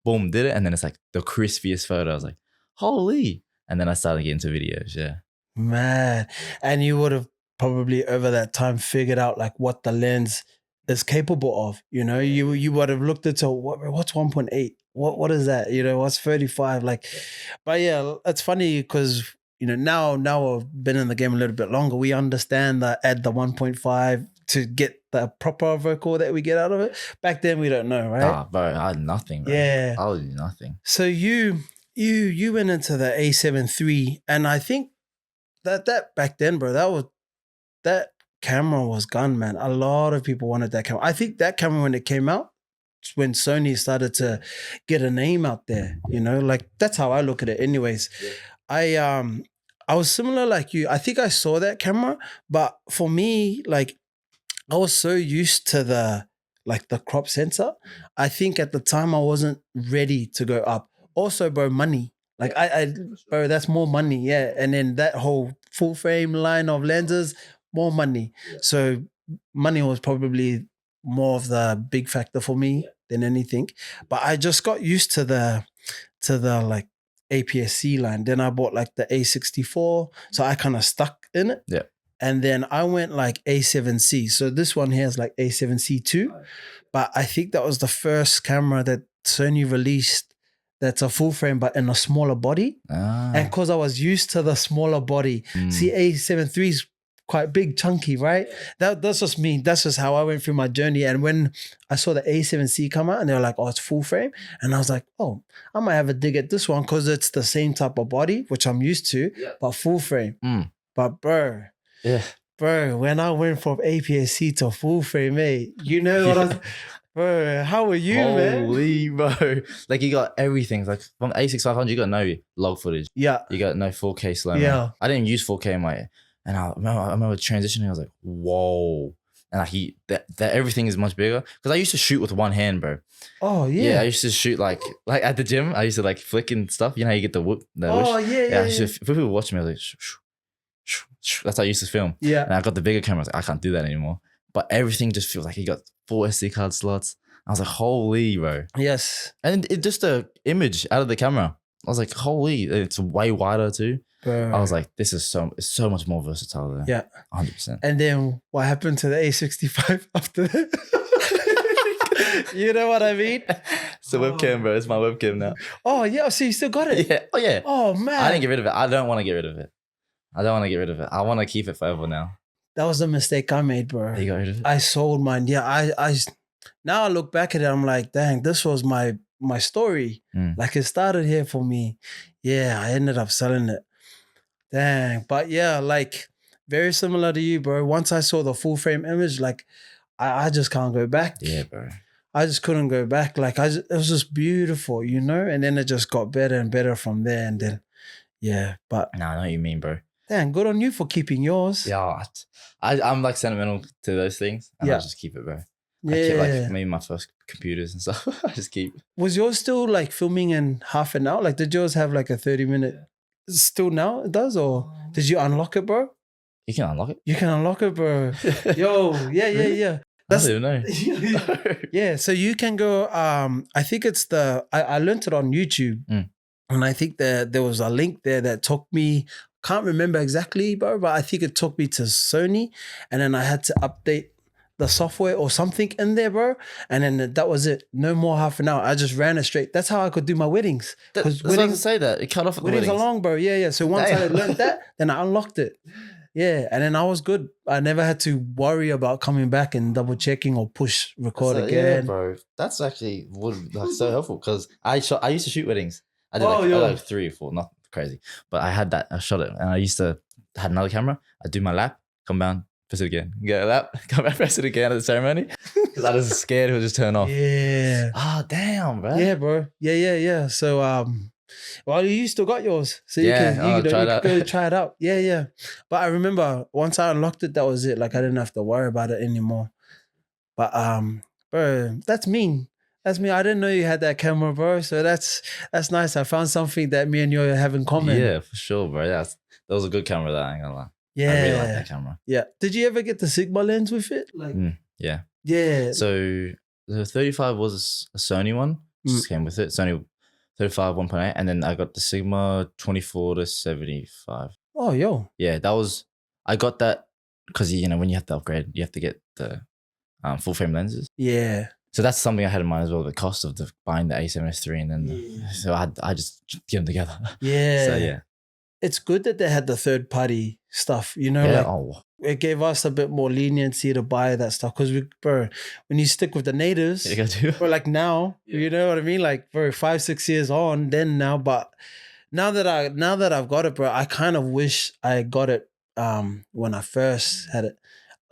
boom, did it. And then it's like the crispiest photo. I was like, holy. And then I started getting into videos. Yeah. Man. And you would have probably over that time figured out like what the lens is capable of. You know, you would have looked into what's 1.8. What is that? You know, what's 35? Like, but yeah, it's funny because, you know, now I've been in the game a little bit longer. We understand that add the 1.5 to get the proper vocal that we get out of it. Back then we don't know, right? Bro, I had nothing. Bro. Yeah. I was nothing. So you went into the A7 III, and I think that back then, bro, that camera was gun, man. A lot of people wanted that camera. I think that camera when it came out, when Sony started to get a name out there, you know, like that's how I look at it anyways. Yeah. I was similar like you. I think I saw that camera, but for me, like I was so used to the crop sensor. I think at the time I wasn't ready to go up. Also, bro, money. Like bro, that's more money. Yeah. And then that whole full frame line of lenses, more money. So money was probably more of the big factor for me than anything. But I just got used to the like APS-C line. Then I bought like the A64. So I kind of stuck in it. Yeah. And then I went like A7C. So this one here is like A7C2. But I think that was the first camera that Sony released that's a full frame, but in a smaller body. And because I was used to the smaller body, see, A7 III is quite big, chunky, right? That's just me. That's just how I went through my journey. And when I saw the A7C come out and they were like, oh, it's full frame. And I was like, oh, I might have a dig at this one because it's the same type of body, which I'm used to, but full frame. But bro, when I went from APS-C to full frame, mate, you know what I'm... Bro, how were you, man? Holy, bro. Like, you got everything. Like, from A6 500, you got no log footage. Yeah. You got no 4K slow-mo. Yeah. I didn't use 4K in my And I remember transitioning. I was like, whoa. And like that everything is much bigger. Because I used to shoot with one hand, bro. Oh Yeah, I used to shoot like at the gym. I used to like flick and stuff. You know how you get the whoop, the Oh wish? yeah. I used to, if people watch me, I was like, shh, shh, shh, shh. That's how I used to film. Yeah. And I got the bigger camera. I was like, I can't do that anymore. But everything just feels like you got 4 SD card slots. I was like, holy, bro. Yes. And it just the image out of the camera. I was like, holy, it's way wider too. Bro. I was like, this is so much more versatile than Yeah. 100%. And then what happened to the A65 after that? You know what I mean? It's a webcam, bro. It's my webcam now. Oh yeah, so you still got it? Yeah. Oh yeah. Oh man. I didn't get rid of it. I don't want to get rid of it. I want to keep it forever now. That was the mistake I made, bro. You got rid of it? I sold mine. Yeah, I now I look back at it, I'm like, dang, this was my story. Like it started here for me. Yeah, I ended up selling it. Dang. But yeah, like very similar to you, bro. Once I saw the full frame image, like I just can't go back. Yeah, bro. I just couldn't go back. Like it was just beautiful, you know? And then it just got better and better from there. And then, yeah, but. Nah, I know what you mean, bro. Damn, good on you for keeping yours. Yeah, I'm like sentimental to those things. And I just keep it, bro. Yeah. I keep like maybe my first computers and stuff. I just keep. Was yours still like filming in half an hour? Like did yours have like a 30-minute? Still now it does? Or did you unlock it, bro? You can unlock it. You can unlock it, bro. Yo, yeah. That's, I don't even know. Yeah, so you can go, I think it's I learned it on YouTube. And I think there was a link there that took me, can't remember exactly, bro, but I think it took me to Sony. And then I had to update the software or something in there, bro. And then that was it. No more half an hour. I just ran it straight. That's how I could do my weddings. That's what I was to say that. It cut off at the Weddings weddings. are long, bro. Yeah. So once I learned that, then I unlocked it. Yeah, and then I was good. I never had to worry about coming back and double checking or push record again. Yeah, bro. That's actually like so helpful because I used to shoot weddings. I did like 3 or 4, not crazy, but I shot it, and I used to had another camera. I'd do my lap, come down, press it again, get a lap, come back, press it again at the ceremony because I was scared it would just turn off. Yeah. Ah, damn, bro. Yeah, bro. Yeah. So well, you still got yours, so you can go try it out. Yeah. But I remember once I unlocked it, that was it. Like I didn't have to worry about it anymore. But bro, that's mean. That's me. I didn't know you had that camera, bro. So that's nice. I found something that me and you have in common. Yeah, for sure, bro. Yeah, that was a good camera. That I ain't gonna lie. Yeah, I really like that camera. Yeah. Did you ever get the Sigma lens with it? Like, yeah. Yeah. So the 35 was a Sony one. Just came with it. Sony 35 1.8, and then I got the Sigma 24-75. Oh, yo. Yeah, I got that because when you have to upgrade, you have to get the full frame lenses. Yeah. So that's something I had in mind as well. The cost of buying the A7S3 and then so I just get them together. Yeah. So yeah, it's good that they had the third party stuff. Yeah. It gave us a bit more leniency to buy that stuff because when you stick with the natives, or like now, you know what I mean? Like, bro, 5-6 years on, then now, but now that I've got it, bro, I kind of wish I got it when I first had it.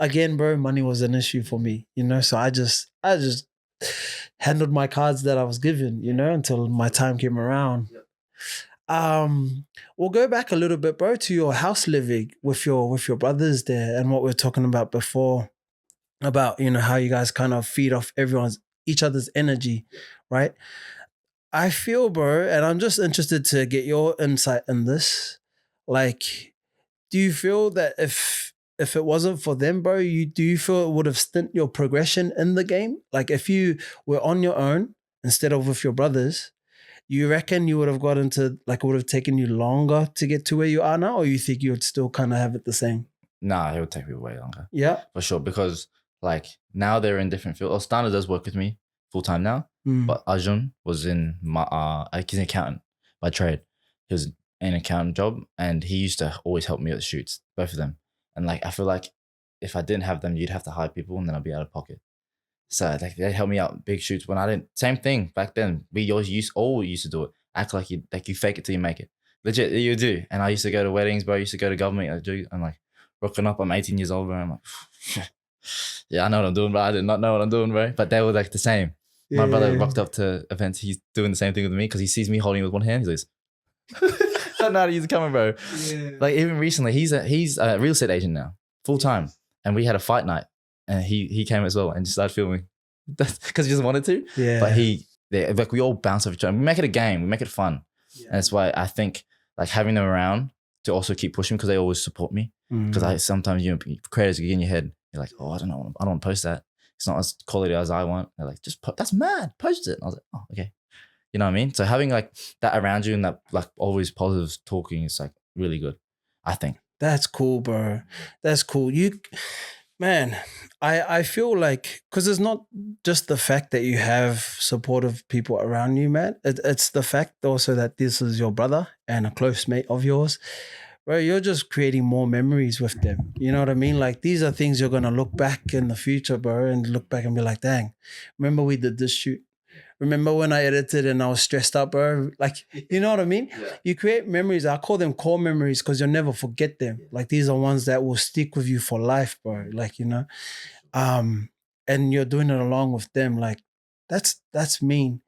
Again, bro, money was an issue for me, so I just handled my cards that I was given, until my time came around. We'll go back a little bit, bro, to your house living with your brothers there and what we were talking about before about, how you guys kind of feed off each other's energy, right? I feel, bro, and I'm just interested to get your insight in this. Like, do you feel that if it wasn't for them, bro, do you feel it would have stunted your progression in the game? Like if you were on your own instead of with your brothers, you reckon you would have got into, like, it would have taken you longer to get to where you are now, or you think you would still kind of have it the same? Nah, it would take me way longer. Yeah. For sure, because like now they're in different fields. Stana does work with me full time now, but Arjun was in my, he's an accountant by trade. He was an accountant job and he used to always help me at the shoots, both of them. And like, I feel like if I didn't have them, you'd have to hire people and then I'd be out of pocket. So like they helped me out big shoots when I didn't. Same thing back then. We always used to do it. Act like you fake it till you make it. Legit, you do. And I used to go to weddings, bro. I used to go to government. I'm like rocking up. I'm 18 years old, bro. I'm like, yeah, I know what I'm doing, bro. I did not know what I'm doing, bro. But they were like the same. Yeah, my brother rocked up to events. He's doing the same thing with me because he sees me holding it with one hand. He's like, don't know how to use a camera, bro. Yeah. Like even recently, he's a real estate agent now, full time, and we had a fight night, and he came as well and just started filming, because he just wanted to. Yeah. But like we all bounce off each other. We make it a game. We make it fun, and that's why I think like having them around to also keep pushing, because they always support me. Because I sometimes creators get in your head. You're like, oh, I don't know, I don't want to post that. It's not as quality as I want. They're like, that's mad. Post it. And I was like, oh, okay. You know what I mean? So having like that around you and that like always positive talking is like really good, I think. That's cool, bro. That's cool. Man, I feel like, because it's not just the fact that you have supportive people around you, man. It's the fact also that this is your brother and a close mate of yours. Bro, you're just creating more memories with them. You know what I mean? Like, these are things you're going to look back in the future, bro, and look back and be like, dang, remember we did this shoot? Remember when I edited and I was stressed out, bro? Like, you know what I mean? Yeah. You create memories. I call them core memories because you'll never forget them. Like, these are ones that will stick with you for life, bro. Like, you know, and you're doing it along with them. Like, that's mean.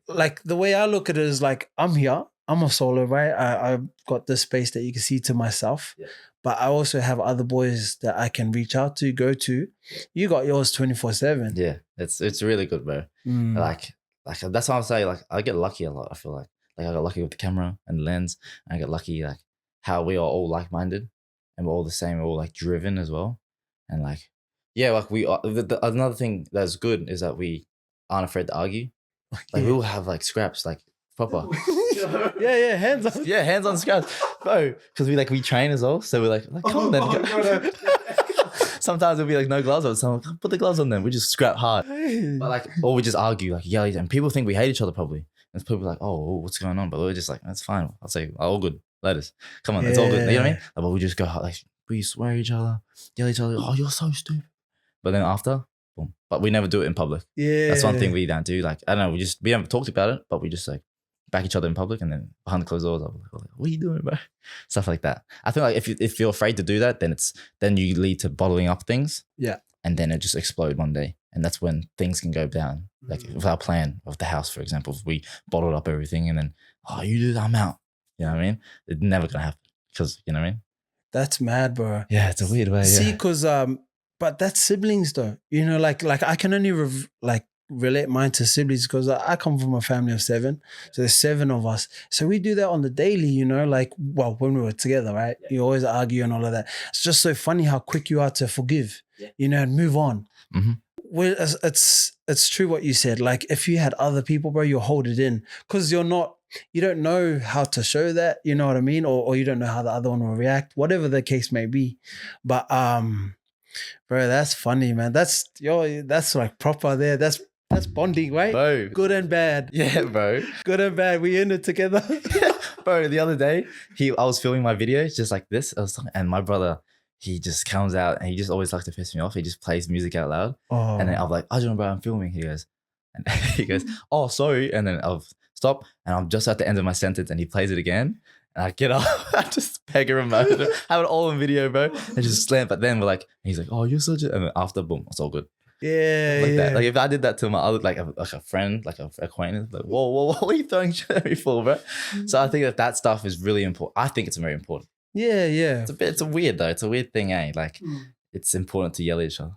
Like, the way I look at it is like, I'm here. I'm a solo, right? I've got this space that you can see to myself, but I also have other boys that I can reach out to, go to. You got yours 24/7. Yeah, it's really good, bro. Like that's why I'm saying, like, I get lucky a lot. I feel like I got lucky with the camera and the lens. And I get lucky like how we are all like-minded and we're all the same. We're all like driven as well. And like, yeah, like we are. Another thing that's good is that we aren't afraid to argue. Like we all have like scraps, like proper. yeah, hands on. Yeah, hands on scraps, bro. Because we train as well, so we're like come on then. Sometimes it'll be like no gloves on, so I'm like, put the gloves on then. We just scrap hard, but like, or we just argue, like yell, and people think we hate each other probably. And people are like, oh, what's going on? But we're just like, that's fine. I'll say, all good. Let us. Come on, it's all good. You know what I mean? But we just go like, we swear at each other, yell at each other. Oh, you're so stupid. But then after, boom. But we never do it in public. Yeah, that's one thing we don't do. Like, I don't know, we haven't talked about it, but we just like back each other in public, and then behind the closed doors, I'm like, what are you doing, bro? Stuff like that. I think like if you're afraid to do that, then you lead to bottling up things. Yeah. And then it just explode one day. And that's when things can go down. Like with our plan of the house, for example, if we bottled up everything and then, oh, you do that, I'm out. You know what I mean? It's never gonna happen. Because, you know what I mean? That's mad, bro. Yeah, it's a weird way. See, because but that's siblings though. You know, like I can only relate mine to siblings because I come from a family of 7. So there's 7 of us. So we do that on the daily, you know, like, well, when we were together, right? You always argue and all of that. It's just so funny how quick you are to forgive, you know, and move on. Mm-hmm. Well, it's true what you said. Like, if you had other people, bro, you'll hold it in because you don't know how to show that, you know what I mean? Or you don't know how the other one will react, whatever the case may be. But, bro, that's funny, man. That's like proper there. That's bonding, right? Bro. Good and bad. Yeah, bro. Good and bad. We in it together. Bro, the other day, I was filming my videos just like this. And my brother, he just comes out and he just always likes to piss me off. He just plays music out loud. Oh. And then I'm like, Arjun, bro, I'm filming. He goes, oh, sorry. And then I'll stop and I'm just at the end of my sentence and he plays it again. And I get up, I just peg a remote, have it all in video, bro. And just slam. But then he's like, oh, you're such a, and then after, boom, it's all good. Yeah, like that. Like if I did that to my other, like a friend, like a acquaintance, like whoa, what are you throwing shit at me for, bro? So I think that stuff is really important. I think it's very important. Yeah. It's a weird though. It's a weird thing, eh? Like it's important to yell at each other.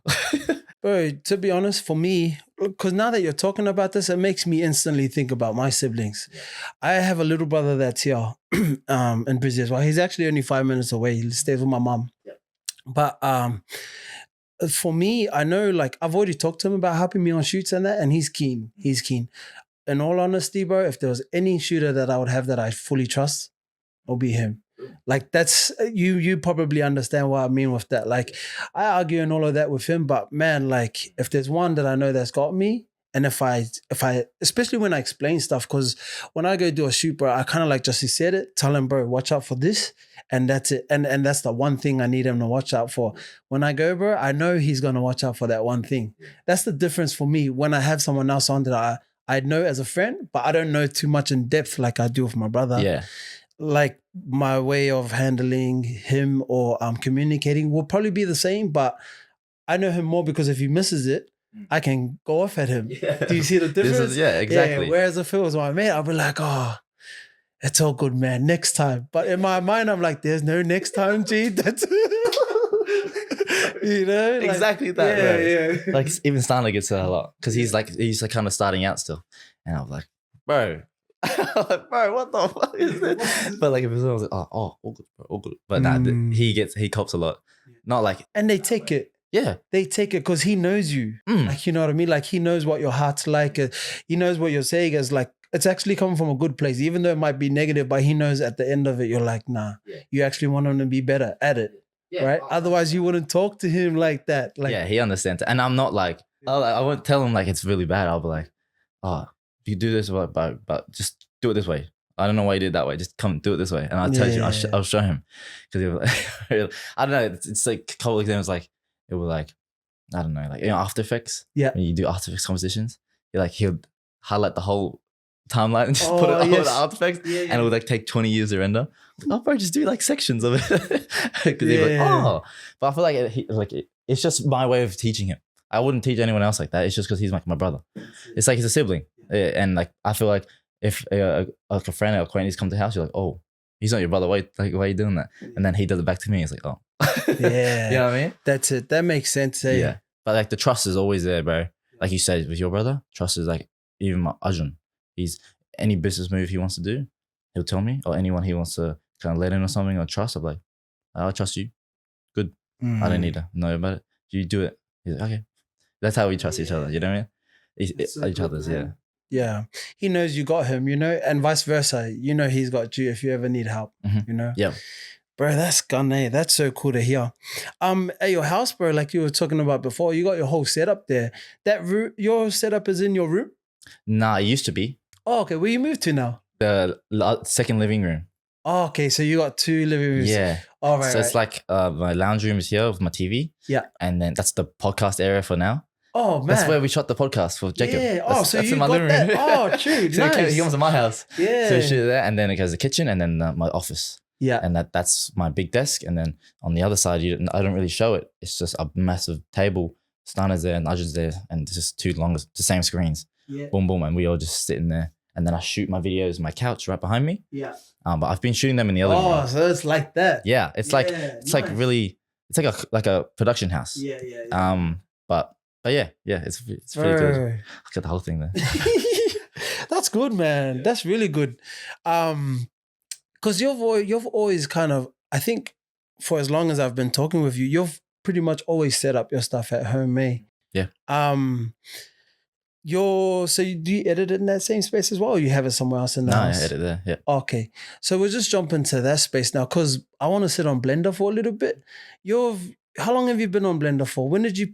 Bro, to be honest, for me, because now that you're talking about this, it makes me instantly think about my siblings. Yeah. I have a little brother that's here in Brazil as well. He's actually only 5 minutes away. He stays with my mom. Yeah. But for me, I know, like, I've already talked to him about helping me on shoots and that, and he's keen. He's keen. In all honesty, bro, if there was any shooter that I would have that I fully trust, it'll be him. Like, that's, you probably understand what I mean with that. Like, I argue and all of that with him, but man, like, if there's one that I know that's got me, and if I, especially when I explain stuff, because when I go do a shoot, bro, I kind of like just said it, tell him, bro, watch out for this, and that's it. And that's the one thing I need him to watch out for. When I go, bro, I know he's going to watch out for that one thing. That's the difference for me when I have someone else on that I know as a friend, but I don't know too much in depth like I do with my brother. Yeah. Like, my way of handling him or communicating will probably be the same, but I know him more because if he misses it, I can go off at him. Yeah. Do you see the difference? Yeah, exactly. Yeah, whereas if it was my mate, I'll be like, oh, it's all good, man. Next time. But in my mind, I'm like, there's no next time, G. That's like, exactly that. Yeah. Like even Stanley gets that a lot because he's like kind of starting out still, and I'm like, bro. Like, bro, what the fuck is this? But like if it's like, oh, all good, bro, all good. But nah, he cops a lot. Not like, and they take it. Yeah, they take it because he knows you. Like, you know what I mean? Like he knows what your heart's like. He knows what you're saying is like, it's actually coming from a good place, even though it might be negative, but he knows at the end of it, you're like, nah, you actually want him to be better at it. Right? Otherwise you wouldn't talk to him like that. Like, yeah, he understands it. And I'm not like, I won't tell him like it's really bad. I'll be like, oh, you do this, but just do it this way. I don't know why you did it that way. Just come do it this way. And I'll tell you, I'll show him. Because I don't know, it's like a couple examples, like, it was like, I don't know, like, you know, After Effects. Yeah. When you do After Effects compositions, he'll highlight the whole timeline and just put it all the After Effects, and it would like take 20 years to render. Oh, bro, just do like sections of it. Because he's like, oh. But I feel like it's just my way of teaching him. I wouldn't teach anyone else like that. It's just because he's like my brother. It's like he's a sibling. And like, I feel like if like a friend or acquaintance come to the house, you're like, oh, he's not your brother. Why are you doing that? And then he does it back to me. It's like, oh. Yeah. You know what I mean? That's it. That makes sense. Eh? Yeah. But like the trust is always there, bro. Like you said with your brother, trust is like, even my Arjun. He's any business move he wants to do, he'll tell me, or anyone he wants to kind of let in or something or trust. I'm like, I trust you. Good. I don't need to know about it. You do it. He's like, okay. That's how we trust each other. You know what I mean? Each other's, yeah. Yeah. He knows you got him, you know, and vice versa. You know, he's got you if you ever need help, you know? Yeah. Bro, that's gun, eh? That's so cool to hear. At your house, bro, like you were talking about before, you got your whole setup there. That room, your setup is in your room? Nah, it used to be. Oh, okay. Where you moved to now? The second living room. Oh, okay. So you got 2 living rooms. Yeah. All right. So it's like my lounge room is here with my TV. Yeah. And then that's the podcast area for now. Oh, man. That's where we shot the podcast for Jacob. Yeah. So you got that. Oh, true. So nice. he comes to my house. Yeah. So we shoot there, and then it goes the kitchen, and then my office. Yeah. And that's my big desk. And then on the other side, I don't really show it. It's just a massive table. Stana's there and Aj's there. And it's just the same screens. Yeah. Boom, boom. And we all just sitting there. And then I shoot my videos on my couch right behind me. Yeah. But I've been shooting them in the other room. Oh, so it's like that. Yeah. It's like, it's nice. like really, it's like a production house. Yeah. But yeah, it's pretty good. Look at the whole thing there. That's good, man. That's really good. Because you've always kind of, I think for as long as I've been talking with you, you've pretty much always set up your stuff at home, eh? Yeah. Do you edit it in that same space as well, or you have it somewhere else in the house? No, I edit there, yeah. Okay. So we'll just jump into that space now, because I want to sit on Blender for a little bit. How long have you been on Blender for? When did you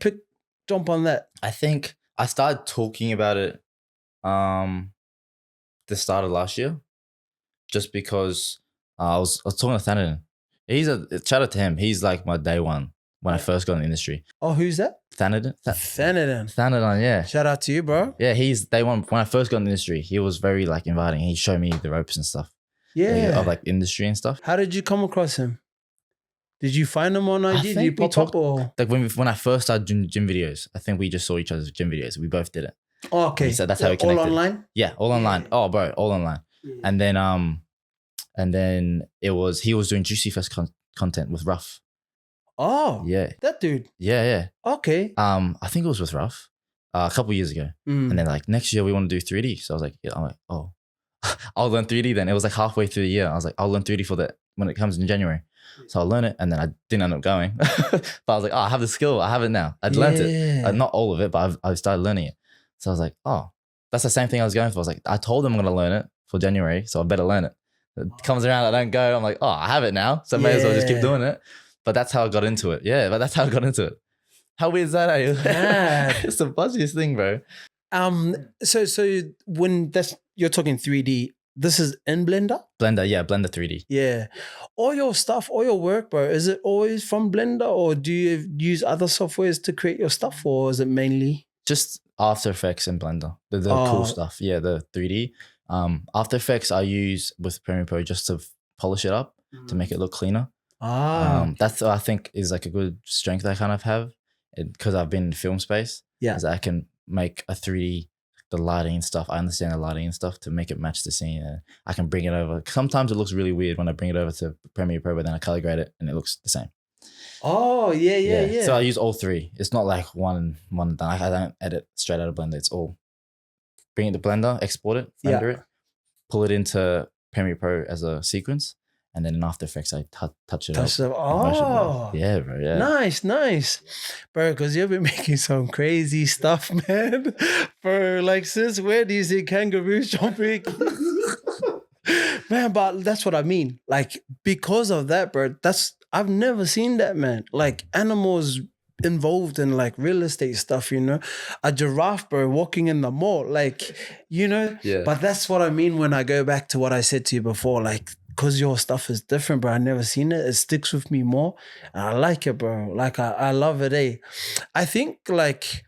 jump on that? I think I started talking about it the start of last year, just because I was talking to Thanaden. Shout out to him. He's like my day one when I first got in the industry. Oh, who's that? Thanaden. Thanaden, yeah. Shout out to you, bro. Yeah, he's day one. When I first got in the industry, he was very like inviting. He showed me the ropes and stuff. Yeah. Of like industry and stuff. How did you come across him? Did you find him on IG? Did you pop up or? Like when I first started doing gym videos, I think we just saw each other's gym videos. We both did it. Oh, okay. So that's how we connected. All online? Yeah, all online. Oh, bro, all online. Yeah. And then he was doing Juicy Fest content with Ruff. Oh, yeah, that dude. Yeah. Okay. I think it was with Ruff a couple years ago. And then like next year we want to do 3D. So I was like, I'm like, oh, I'll learn 3D then. It was like halfway through the year. I was like, I'll learn 3D for that when it comes in January. So I'll learn it, and then I didn't end up going. But I was like, oh, I have the skill. I have it now. I'd learned it. Not all of it, but I started learning it. So I was like, oh, that's the same thing I was going for. I was like, I told them I'm going to learn it for January, so I better learn it. It comes around, I don't go. I'm like, oh, I have it now, so I may as well just keep doing it. But that's how I got into it. Yeah, but that's how I got into it. How weird is that? It's the buzziest thing, bro. So when you're talking 3D, this is in Blender? Blender 3D. Yeah. All your stuff, all your work, bro, is it always from Blender, or do you use other softwares to create your stuff, or is it mainly? Just After Effects and Blender. The cool stuff. Yeah, the 3D. After Effects I use with Premiere Pro just to polish it up, to make it look cleaner. That's I think is like a good strength I kind of have, because I've been in the film space. Yeah. Is I can make a 3D the lighting and stuff. I understand the lighting and stuff to make it match the scene, and I can bring it over. Sometimes it looks really weird when I bring it over to Premiere Pro, but then I color grade it and it looks the same. Oh, yeah. So I use all three. It's not like one done. I don't edit straight out of Blender. It's all bring it to Blender, export it, render it, pull it into Premiere Pro as a sequence, and then in After Effects I touch it up. Oh, yeah, bro. Yeah, nice, bro. Because you've been making some crazy stuff, man. Bro, like since where do you see kangaroos jumping? Man, but that's what I mean. Like because of that, bro. I've never seen that, man. Like animals involved in like real estate stuff, you know, a giraffe, bro, walking in the mall, like, you know. Yeah. But that's what I mean when I go back to what I said to you before, like, because your stuff is different, bro. I never seen it. It sticks with me more, and I like it, bro. Like I love it. I think like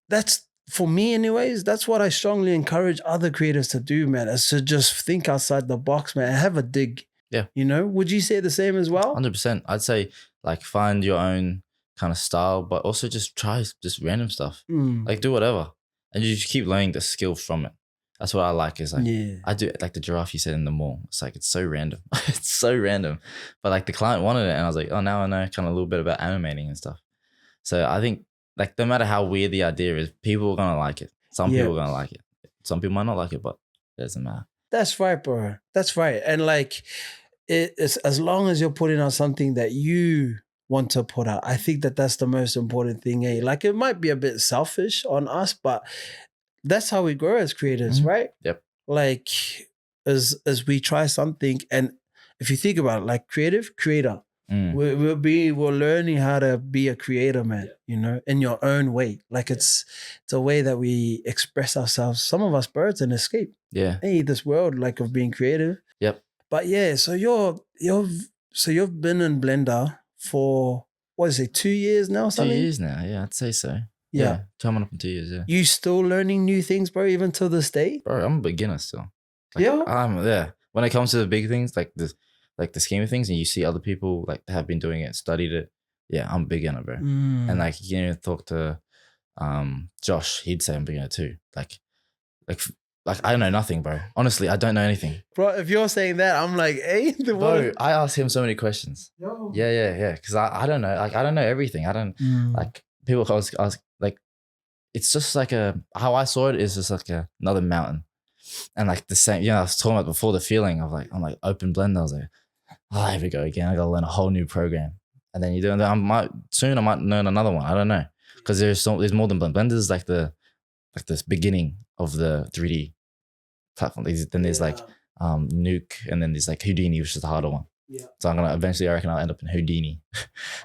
that's. For me, anyways, that's what I strongly encourage other creators to do, man, is to just think outside the box, man, and have a dig. Yeah. You know, would you say the same as well? 100%. I'd say like find your own kind of style, but also just try just random stuff. Like do whatever. And you just keep learning the skill from it. That's what I like is like, I do like the giraffe you said in the mall. It's like, it's so random. It's so random. But like the client wanted it and I was like, oh, now I know kind of a little bit about animating and stuff. So I think like no matter how weird the idea is, people are going to like it. Some people are going to like it. Some people might not like it, but it doesn't matter. That's right, bro. That's right. And like, it's as long as you're putting out something that you want to put out, I think that that's the most important thing. Eh? Like it might be a bit selfish on us, but that's how we grow as creators, right? Yep. Like as we try something, and if you think about it, like creator, we're learning how to be a creator, man. You know, in your own way. Like it's a way that we express ourselves. Some of us birds and escape. Yeah. Hey, this world like of being creative. Yep. But yeah, so you've been in Blender for what is it, 2 years now? 2 years now, yeah, I'd say so. Yeah. Coming up in 2 years, yeah. You still learning new things, bro, even to this day? Bro, I'm a beginner still. Like, yeah. When it comes to the big things, like the scheme of things, and you see other people like have been doing it, studied it. Yeah, I'm a beginner, bro. And like you can even talk to Josh, he'd say I'm a beginner too. Like I don't know nothing, bro. Honestly, I don't know anything. Bro, if you're saying that, I'm like, hey, bro, I ask him so many questions. Yo. Yeah. Because I don't know. Like, I don't know everything. I don't, like, people ask, like, it's just like how I saw it is just like another mountain. And like the same, I was talking about before, the feeling of like, I'm like, open Blender. I was like, oh, here we go again. I got to learn a whole new program. And then you do, I might learn another one. I don't know. Because there's more than Blender. Blender is like this beginning of the 3D platform. Then there's like Nuke, and then there's like Houdini, which is the harder one. Yeah. So I'm gonna eventually, I reckon I'll end up in Houdini.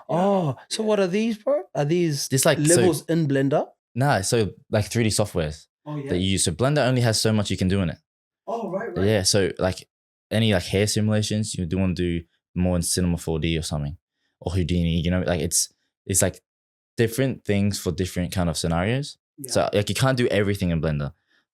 Oh, so what are these, bro? Are these like levels in Blender? Nah, so like 3D softwares that you use. So Blender only has so much you can do in it. Oh, right. Yeah, so like any like hair simulations, you do want to do more in Cinema 4D or something, or Houdini. You know, like it's like different things for different kind of scenarios. Yeah. So like you can't do everything in Blender.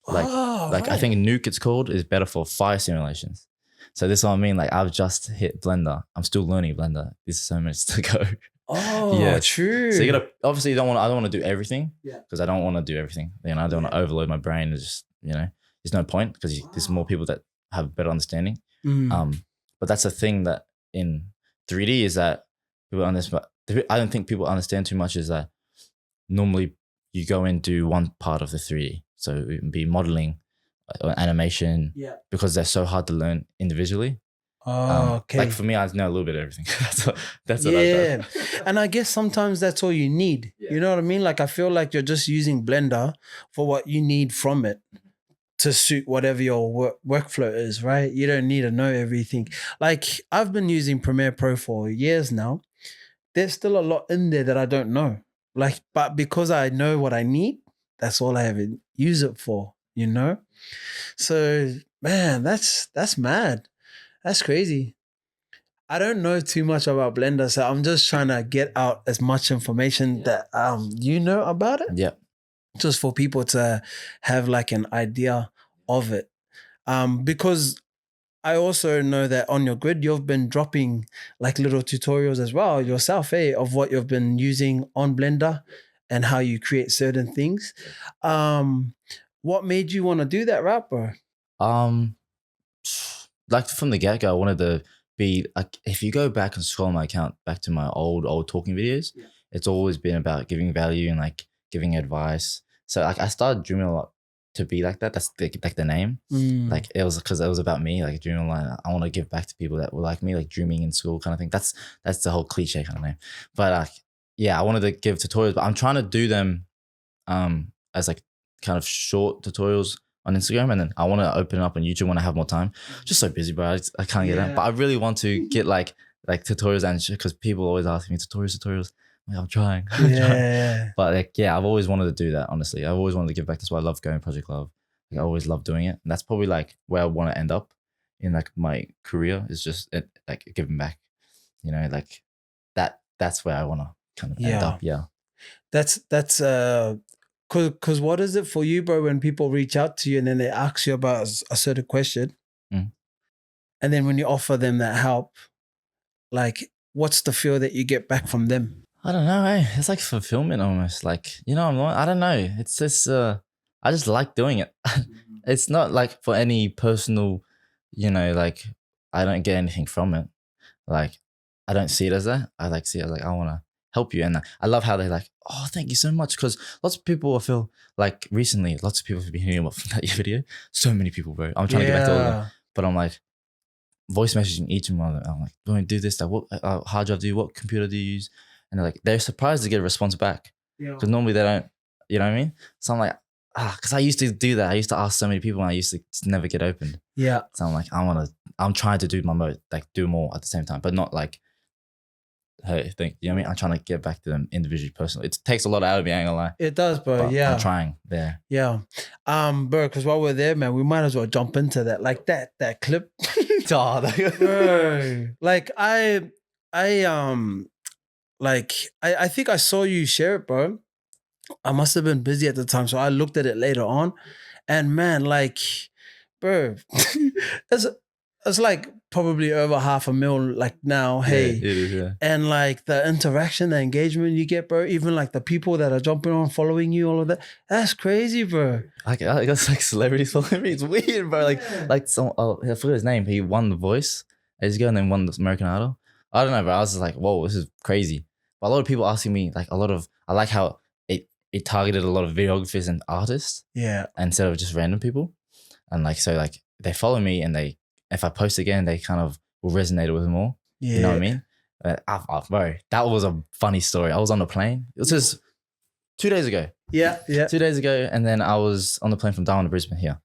Like I think Nuke, it's called, is better for fire simulations. So this is what I mean. Like I've just hit Blender. I'm still learning Blender. There's so much to go. Oh, yeah, true. So you gotta obviously I don't want to do everything. Yeah. Because I don't want to do everything. You know, I don't want to overload my brain. It's just, you know, there's no point because there's more people that have better understanding. But that's the thing that in 3D is that people understand. I don't think people understand too much is that normally you go and do one part of the 3D. So it would be modeling or animation, because they're so hard to learn individually. Oh, okay. Like for me, I know a little bit of everything. that's what I've done. And I guess sometimes that's all you need. Yeah. You know what I mean? Like I feel like you're just using Blender for what you need from it to suit whatever your workflow is, right? You don't need to know everything. Like I've been using Premiere Pro for years now. There's still a lot in there that I don't know. Like, but because I know what I need, that's all I ever use it for, you know? So, man, that's mad. That's crazy. I don't know too much about Blender, so I'm just trying to get out as much information that you know about it. Yeah. Just for people to have like an idea of it. Because I also know that on your grid, you've been dropping like little tutorials as well yourself, of what you've been using on Blender and how you create certain things. what made you want to do that rap, bro? Like from the get go, I wanted to be like. If you go back and scroll my account back to my old talking videos, it's always been about giving value and like giving advice. So like I started dreaming a lot to be like that. That's like the name. Like it was because it was about me. Like dreaming like I want to give back to people that were like me, like dreaming in school kind of thing. That's the whole cliche kind of name. But like yeah, I wanted to give tutorials, but I'm trying to do them as like kind of short tutorials on Instagram, and then I want to open it up on YouTube when I have more time. Just so busy, bro. I can't get it. But I really want to get like tutorials and shit because people always ask me tutorials. Like, I'm trying. But like, yeah, I've always wanted to do that. Honestly, I've always wanted to give back. That's why I love going Project Love. Like, I always love doing it, and that's probably like where I want to end up in like my career. Is just like giving back. You know, like that. That's where I want to kind of end up. Yeah. That's Cause what is it for you, bro, when people reach out to you and then they ask you about a certain question, and then when you offer them that help, like what's the feel that you get back from them? I don't know, it's like fulfillment almost. Like, you know, I don't know. It's just I just like doing it. It's not like for any personal, you know, like I don't get anything from it. Like I don't see it as that. I like see it as like I want to help you. And I love how they like, oh, thank you so much. Because lots of people I feel like recently, lots of people have been hearing about that video. So many people, bro. I'm trying to get back to all of them. But I'm like, voice messaging each one of them. I'm like, don't do this, that. What hard drive do you, what computer do you use? And they're surprised to get a response back. Because normally they don't, you know what I mean? So I'm like, because I used to do that. I used to ask so many people and I used to just never get opened. Yeah. So I'm like, I'm trying to do my most, like do more at the same time, but not like, hey, you know what I mean? I'm trying to get back to them individually, personally. It takes a lot out of me, I ain't gonna lie. It does, bro. But I'm trying there. Yeah. Bro, because while we're there, man, we might as well jump into that. Like that clip. Bro. Like I think I saw you share it, bro. I must have been busy at the time, so I looked at it later on. And man, like, bro, it's like probably over 500,000 like now, hey. Yeah, it is, yeah. And like the interaction, the engagement you get, bro, even like the people that are jumping on, following you, all of that, that's crazy, bro. I got like celebrities following me. It's weird, bro. Like some, I forget his name. He won The Voice. He's going and won the American Idol. I don't know, bro. I was just like, whoa, this is crazy. But a lot of people asking me, like I like how it targeted a lot of videographers and artists. Yeah. Instead of just random people. And like, so like they follow me and if I post again, they kind of will resonate with it more. Yeah. You know what I mean? Bro, that was a funny story. I was on the plane. It was just 2 days ago. Yeah. 2 days ago. And then I was on the plane from Darwin to Brisbane here.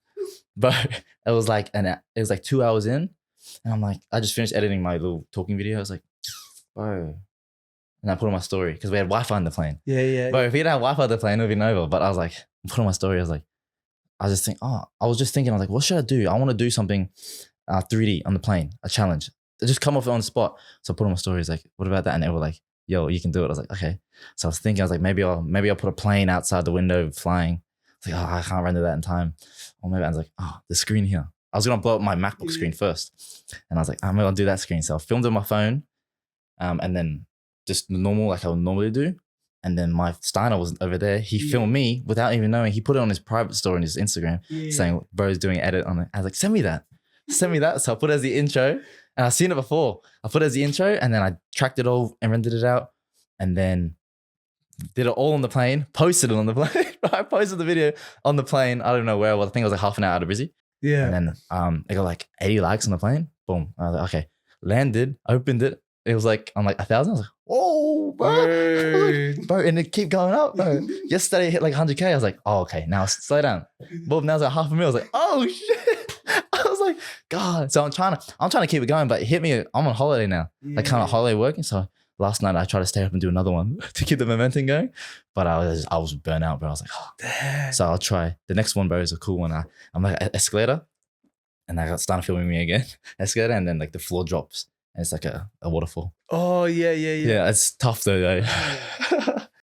But it was like 2 hours in. And I'm like, I just finished editing my little talking video. I was like, bro. And I put on my story because we had Wi-Fi on the plane. Yeah. But if we didn't have Wi-Fi on the plane, it would have been over. But I was like, I put on my story. I was just thinking, what should I do? I want to do something 3D on the plane, a challenge. I just come off it on the spot. So I put on my story. I was like, what about that? And they were like, yo, you can do it. I was like, okay. So I was thinking, maybe I'll put a plane outside the window flying. I was like, I can't render that in time. Or maybe I was like, the screen here. I was going to blow up my MacBook screen first. And I was like, I'm going to do that screen. So I filmed it on my phone and then just normal, like I would normally do. And then my Steiner was over there. He filmed me without even knowing. He put it on his private story on his Instagram saying, bro's doing an edit on it. I was like, send me that. So I put it as the intro. And I've seen it before. I put it as the intro and then I tracked it all and rendered it out. And then did it all on the plane, posted it on the plane. I posted the video on the plane. I don't know where I was. I think it was like half an hour out of Brizzy. Yeah. And then I got like 80 likes on the plane. Boom. I was like, okay. Landed, opened it. It was like, I'm like 1,000. I was like, whoa, bro. Bro, and it keep going up, bro. Yesterday it hit like 100K. I was like, oh, okay, now slow down. Boom, now it's like 500,000. I was like, oh shit. I was like, God. So I'm trying to keep it going, but it hit me. I'm on holiday now. Like kind of holiday working. So last night I tried to stay up and do another one to keep the momentum going. But I was burnt out, bro. I was like, oh. So I'll try. The next one, bro, is a cool one. I'm like escalator. And I got started filming me again. Escalator, and then like the floor drops. And it's like a waterfall. Oh, yeah. Yeah, it's tough though.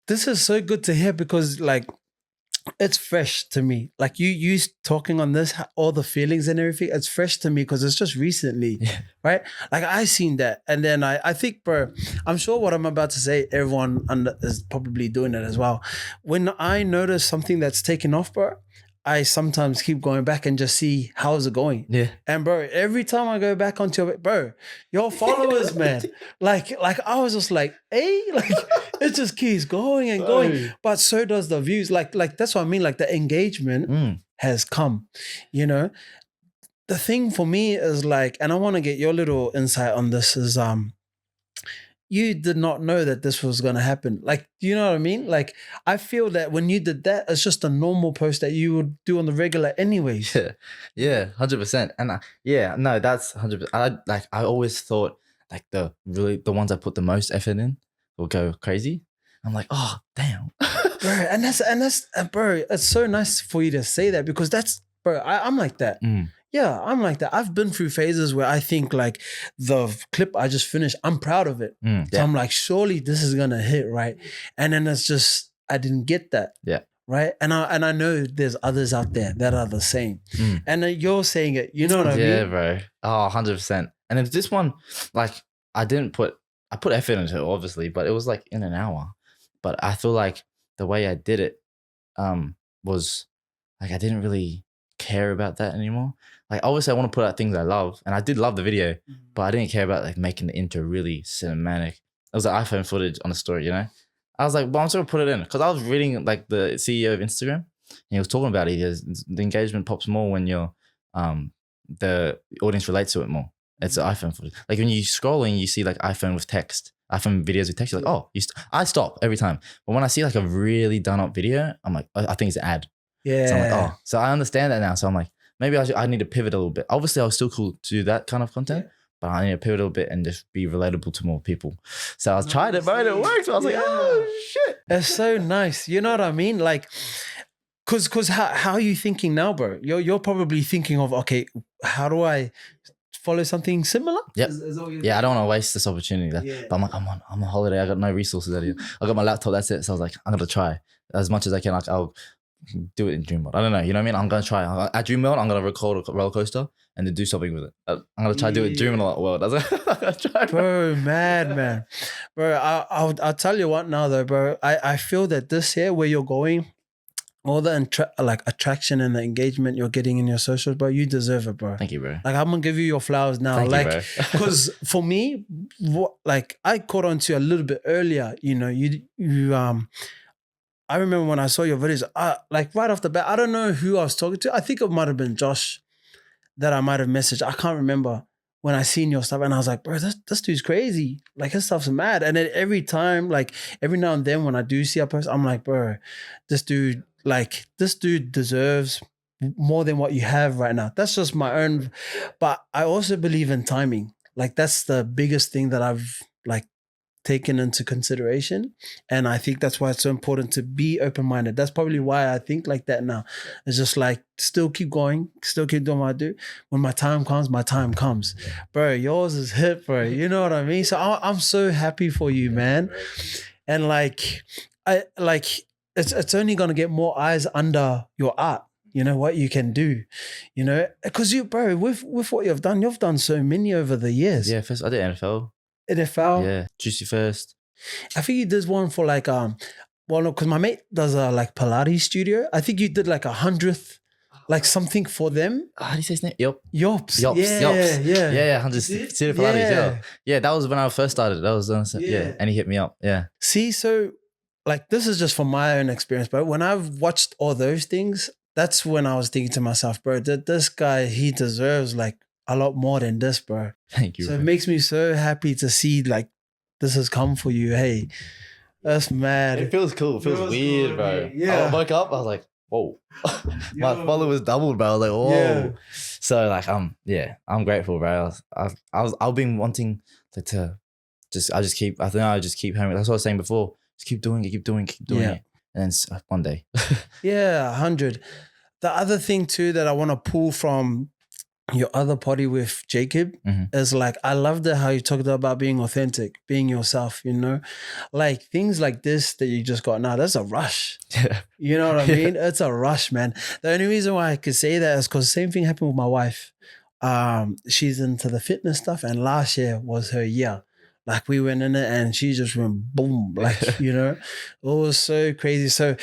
This is so good to hear because like it's fresh to me. Like you talking on this, all the feelings and everything, it's fresh to me because it's just recently, right? Like I seen that. And then I think, bro, I'm sure what I'm about to say, everyone is probably doing it as well. When I notice something that's taken off, bro, I sometimes keep going back and just see how's it going. Yeah. And bro, every time I go back onto it, bro, your followers, man, like I was just like, hey, like it just keeps going and going. But so does the views. Like that's what I mean. Like the engagement has come, you know. The thing for me is like, and I want to get your little insight on this is you did not know that this was going to happen. Like, you know what I mean? Like, I feel that when you did that, it's just a normal post that you would do on the regular anyways. Yeah, 100%. And no, that's 100%. I always thought like the ones I put the most effort in will go crazy. I'm like, oh, damn. Bro, and that's bro, it's so nice for you to say that because that's, bro, I'm like that. Yeah, I'm like that. I've been through phases where I think like the clip I just finished, I'm proud of it. So I'm like, surely this is gonna hit, right? And then it's just, I didn't get that. Yeah. Right. And I know there's others out there that are the same. And then you're saying it, you know what I mean? Yeah, bro. Oh, 100%. And if this one, like I put effort into it, obviously, but it was like in an hour. But I feel like the way I did it was like I didn't really care about that anymore. Like obviously I want to put out things I love, and I did love the video, but I didn't care about like making the intro really cinematic. It was like iPhone footage on the story, you know. I was like, well, I'm just gonna put it in because I was reading like the CEO of Instagram, and he was talking about it. The engagement pops more when you're the audience relates to it more. It's iPhone footage. Like when you scrolling, you see like iPhone with text, iPhone videos with text. You're like, oh, I stop every time. But when I see like a really done up video, I'm like, I think it's an ad. Yeah. So I'm like, oh, so I understand that now. So I'm like, maybe I need to pivot a little bit. Obviously, I was still cool to do that kind of content, but I need to pivot a little bit and just be relatable to more people. So I was trying it, but it worked. So I was like, oh shit. It's so nice. You know what I mean? Like, cause how are you thinking now, bro? You're probably thinking of, okay, how do I follow something similar? Yep. Yeah, I don't want to waste this opportunity. But I'm like, I'm on holiday. I got no resources out here. I got my laptop. That's it. So I was like, I'm gonna try as much as I can. Like I'll do it in dream mode. I don't know. You know what I mean? I'm gonna try. At dream mode, I'm gonna record a roller coaster and then do something with it. I'm gonna try to do it dream world. I'm gonna try, bro. Man, bro. I'll tell you what now, though, bro. I feel that this year where you're going, all the attraction and the engagement you're getting in your socials, bro, you deserve it, bro. Thank you, bro. Like I'm gonna give you your flowers now. Thank like, you, because for me, I caught on to you a little bit earlier. You know, you I remember when I saw your videos, like right off the bat, I don't know who I was talking to. I think it might have been Josh that I might have messaged. I can't remember when I seen your stuff and I was like, bro, this dude's crazy. Like his stuff's mad. And then every time, like every now and then when I do see a post, I'm like, bro, this dude deserves more than what you have right now. That's just my own. But I also believe in timing. Like that's the biggest thing that I've like taken into consideration. And I think that's why it's so important to be open-minded. That's probably why I think like that now. It's just like, still keep going, still keep doing what I do. When my time comes, my time comes. Bro, yours is hit, bro. You know what I mean? So I'm so happy for you, man. And like, it's only going to get more eyes under your art. You know, what you can do, you know, because you, bro, with what you've done so many over the years. Yeah, first I did NFL. Yeah, Juicy first. I think you did one for like well, no, because my mate does a like Pilates studio. I think you did like 100th, like something for them. How do you say his name? Yops. Yeah, 100 Studio Pilates. Yeah, that was when I first started. That was and he hit me up. Yeah. See, so like this is just from my own experience, but when I've watched all those things, that's when I was thinking to myself, bro, this guy, he deserves like a lot more than this, bro. Thank you. So bro. it makes me so happy to see like this has come for you. Hey, that's mad. It feels cool. It feels weird, cool, bro. Yeah. I woke up, I was like, whoa. My followers doubled, bro. I was like, whoa. Yeah. So like, I'm grateful, bro. I've been wanting to just keep hammering. That's what I was saying before. Just keep doing it. And then one day. Yeah, 100. The other thing too that I want to pull from your other potty with Jacob is like, I loved how you talked about being authentic, being yourself, you know, like things like this that you just got now, that's a rush. Yeah. You know what I mean? It's a rush, man. The only reason why I could say that is because the same thing happened with my wife. She's into the fitness stuff and last year was her year. Like we went in it and she just went boom, like, you know, it was so crazy. So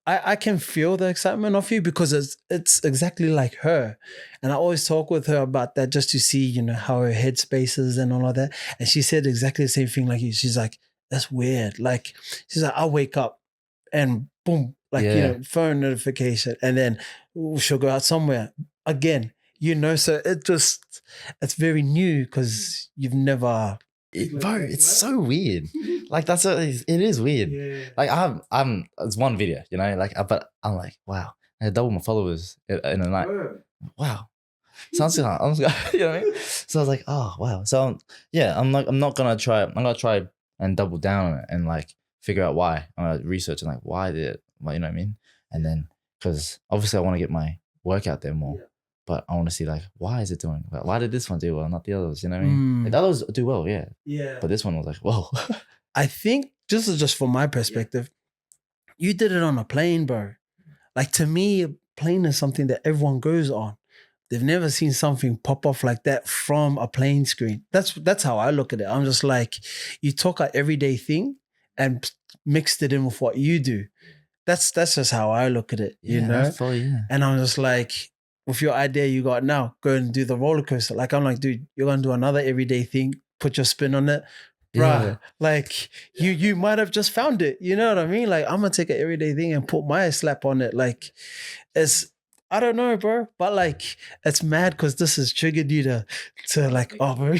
I can feel the excitement of you because it's exactly like her. And I always talk with her about that just to see, you know, how her headspace is and all of that. And she said exactly the same thing like you. She's like, that's weird. Like, she's like, I wake up and boom, like, you know, phone notification. And then she'll go out somewhere again, you know. So it's very new because you've never. Bro, it's so weird. Like it is weird. Yeah. Like it's one video, you know, like, but I'm like, wow, I double my followers in a night. Wow. Sounds like, you know what I mean? So I was like, oh wow. So yeah, I'm not gonna try. I'm gonna try and double down on it and like figure out why. I'm gonna research and like why did it, well, you know what I mean? And then because obviously I want to get my work out there more. Yeah. But I want to see like, why is it doing well? Why did this one do well, not the others? You know what I mean? Like, the others do well, yeah. Yeah. But this one was like, whoa. I think just from my perspective, you did it on a plane, bro. Like, to me, a plane is something that everyone goes on. They've never seen something pop off like that from a plane screen. That's how I look at it. I'm just like, you took an everyday thing and mixed it in with what you do. That's just how I look at it, you know? And I'm just like, with your idea you got now, go and do the roller coaster. Like, I'm like, dude, you're gonna do another everyday thing, put your spin on it. Bruh, like you might have just found it. You know what I mean? Like, I'm gonna take an everyday thing and put my slap on it. Like, I don't know, bro. But like, it's mad because this has triggered you to like, oh, bro.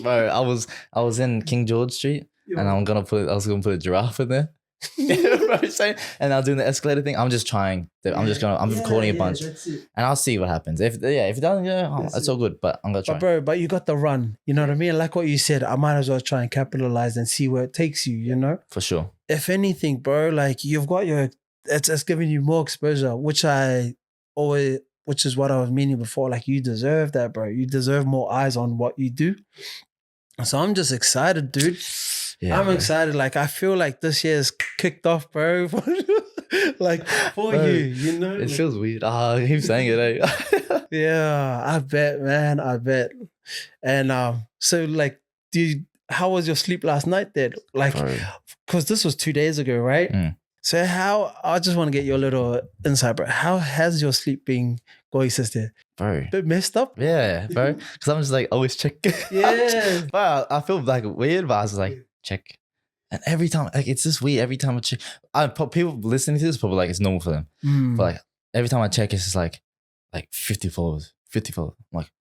Bro, I was in King George Street and I was gonna put a giraffe in there. And I was doing the escalator thing. I'm just trying. I'm recording a bunch, and I'll see what happens. If it doesn't, it's all good. But I'm gonna try. But you got the run. You know what I mean? Like what you said, I might as well try and capitalize and see where it takes you. You know, for sure. If anything, bro, like you've got it's giving you more exposure, which is what I was meaning before. Like, you deserve that, bro. You deserve more eyes on what you do. So I'm just excited, dude. Yeah, I'm excited. Like, I feel like this year's kicked off, bro. Like, for bro, you know? It feels weird. I keep saying it, eh? Yeah, I bet, man. I bet. And so like, how was your sleep last night then? Like, because this was 2 days ago, right? So I just want to get your little insight, bro. How has your sleep been going, sister? Bro. Bit messed up? Yeah, bro. Because I'm just like always checking. Yeah. Bro, I feel like weird, but I was like, check. And every time, like, it's just weird. Every time I check, people listening to this probably like it's normal for them. But like every time I check, it's just like 50 followers. I'm like,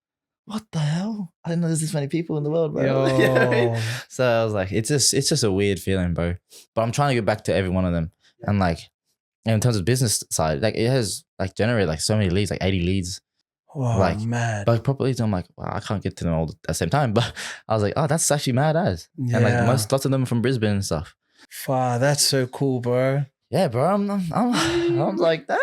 what the hell? I didn't know there's this many people in the world, bro. You know what I mean? So I was like, it's just a weird feeling, bro. But I'm trying to get back to every one of them. And like, in terms of business side, like it has like generated like so many leads, like 80 leads. Wow, like, mad. But properly, I'm like, wow, I can't get to them all at the same time. But I was like, oh, that's actually mad as. Yeah. And like lots of them are from Brisbane and stuff. Wow, that's so cool, bro. Yeah, bro. I'm like, damn.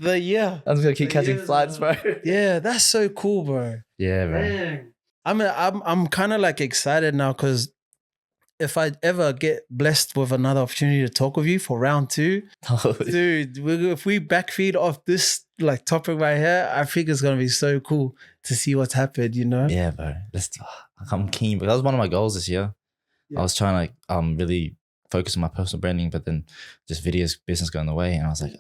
But yeah, I'm just gonna keep catching flights, bro. Yeah, that's so cool, bro. Yeah, bro. Dang. I'm kind of like excited now because if I ever get blessed with another opportunity to talk with you for round 2, dude, if we backfeed off this like topic right here, I think it's gonna be so cool to see what's happened, you know? Yeah, bro. I'm keen, but that was one of my goals this year. Yeah. I was trying to like really focus on my personal branding, but then just videos business going away, and I was like,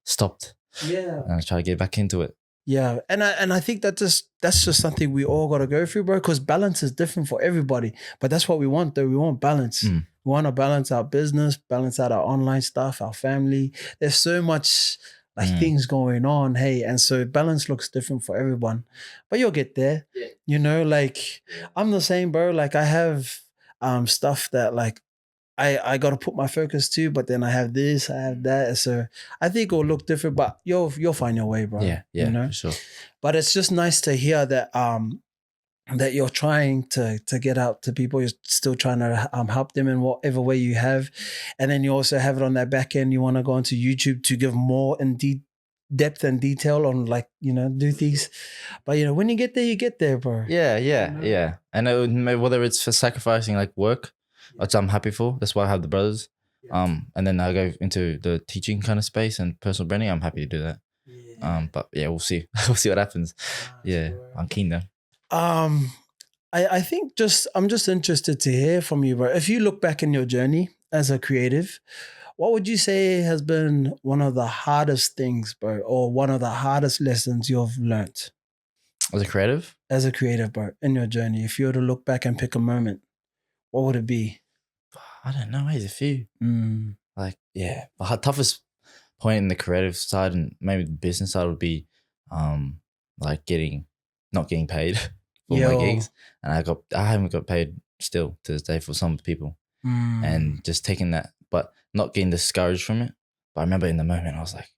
stopped. Yeah. And I try to get back into it. Yeah, and I think that's just something we all got to go through, bro, because balance is different for everybody. But that's what we want, though. We want balance. We want to balance our business, balance out our online stuff, our family. There's so much like things going on, hey, and so balance looks different for everyone. But you'll get there, you know. Like I'm the same, bro. Like I have stuff that like I got to put my focus to, but then I have this, I have that. So I think it'll look different, but you'll find your way, bro. Yeah, you know? For sure. But it's just nice to hear that that you're trying to get out to people. You're still trying to help them in whatever way you have. And then you also have it on that back end. You want to go onto YouTube to give more depth and detail on like, you know, do things. But, you know, when you get there, bro. Yeah. And whether it's for sacrificing like work, which I'm happy for. That's why I have the brothers. And then I go into the teaching kind of space and personal branding. I'm happy to do that. But yeah, we'll see. We'll see what happens. Yeah, I'm keen though. I think I'm just interested to hear from you, bro. If you look back in your journey as a creative, What would you say has been one of the hardest things, bro, or one of the hardest lessons you've learned As a creative, as a creative, bro, in your journey? If you were to look back and pick a moment, what would it be? I don't know. There's a few. Mm. Like, yeah, the toughest point in the creative side and maybe the business side would be, like not getting paid for my gigs, and I haven't got paid still to this day for some people, and just taking that, but not getting discouraged from it. But I remember in the moment I was like,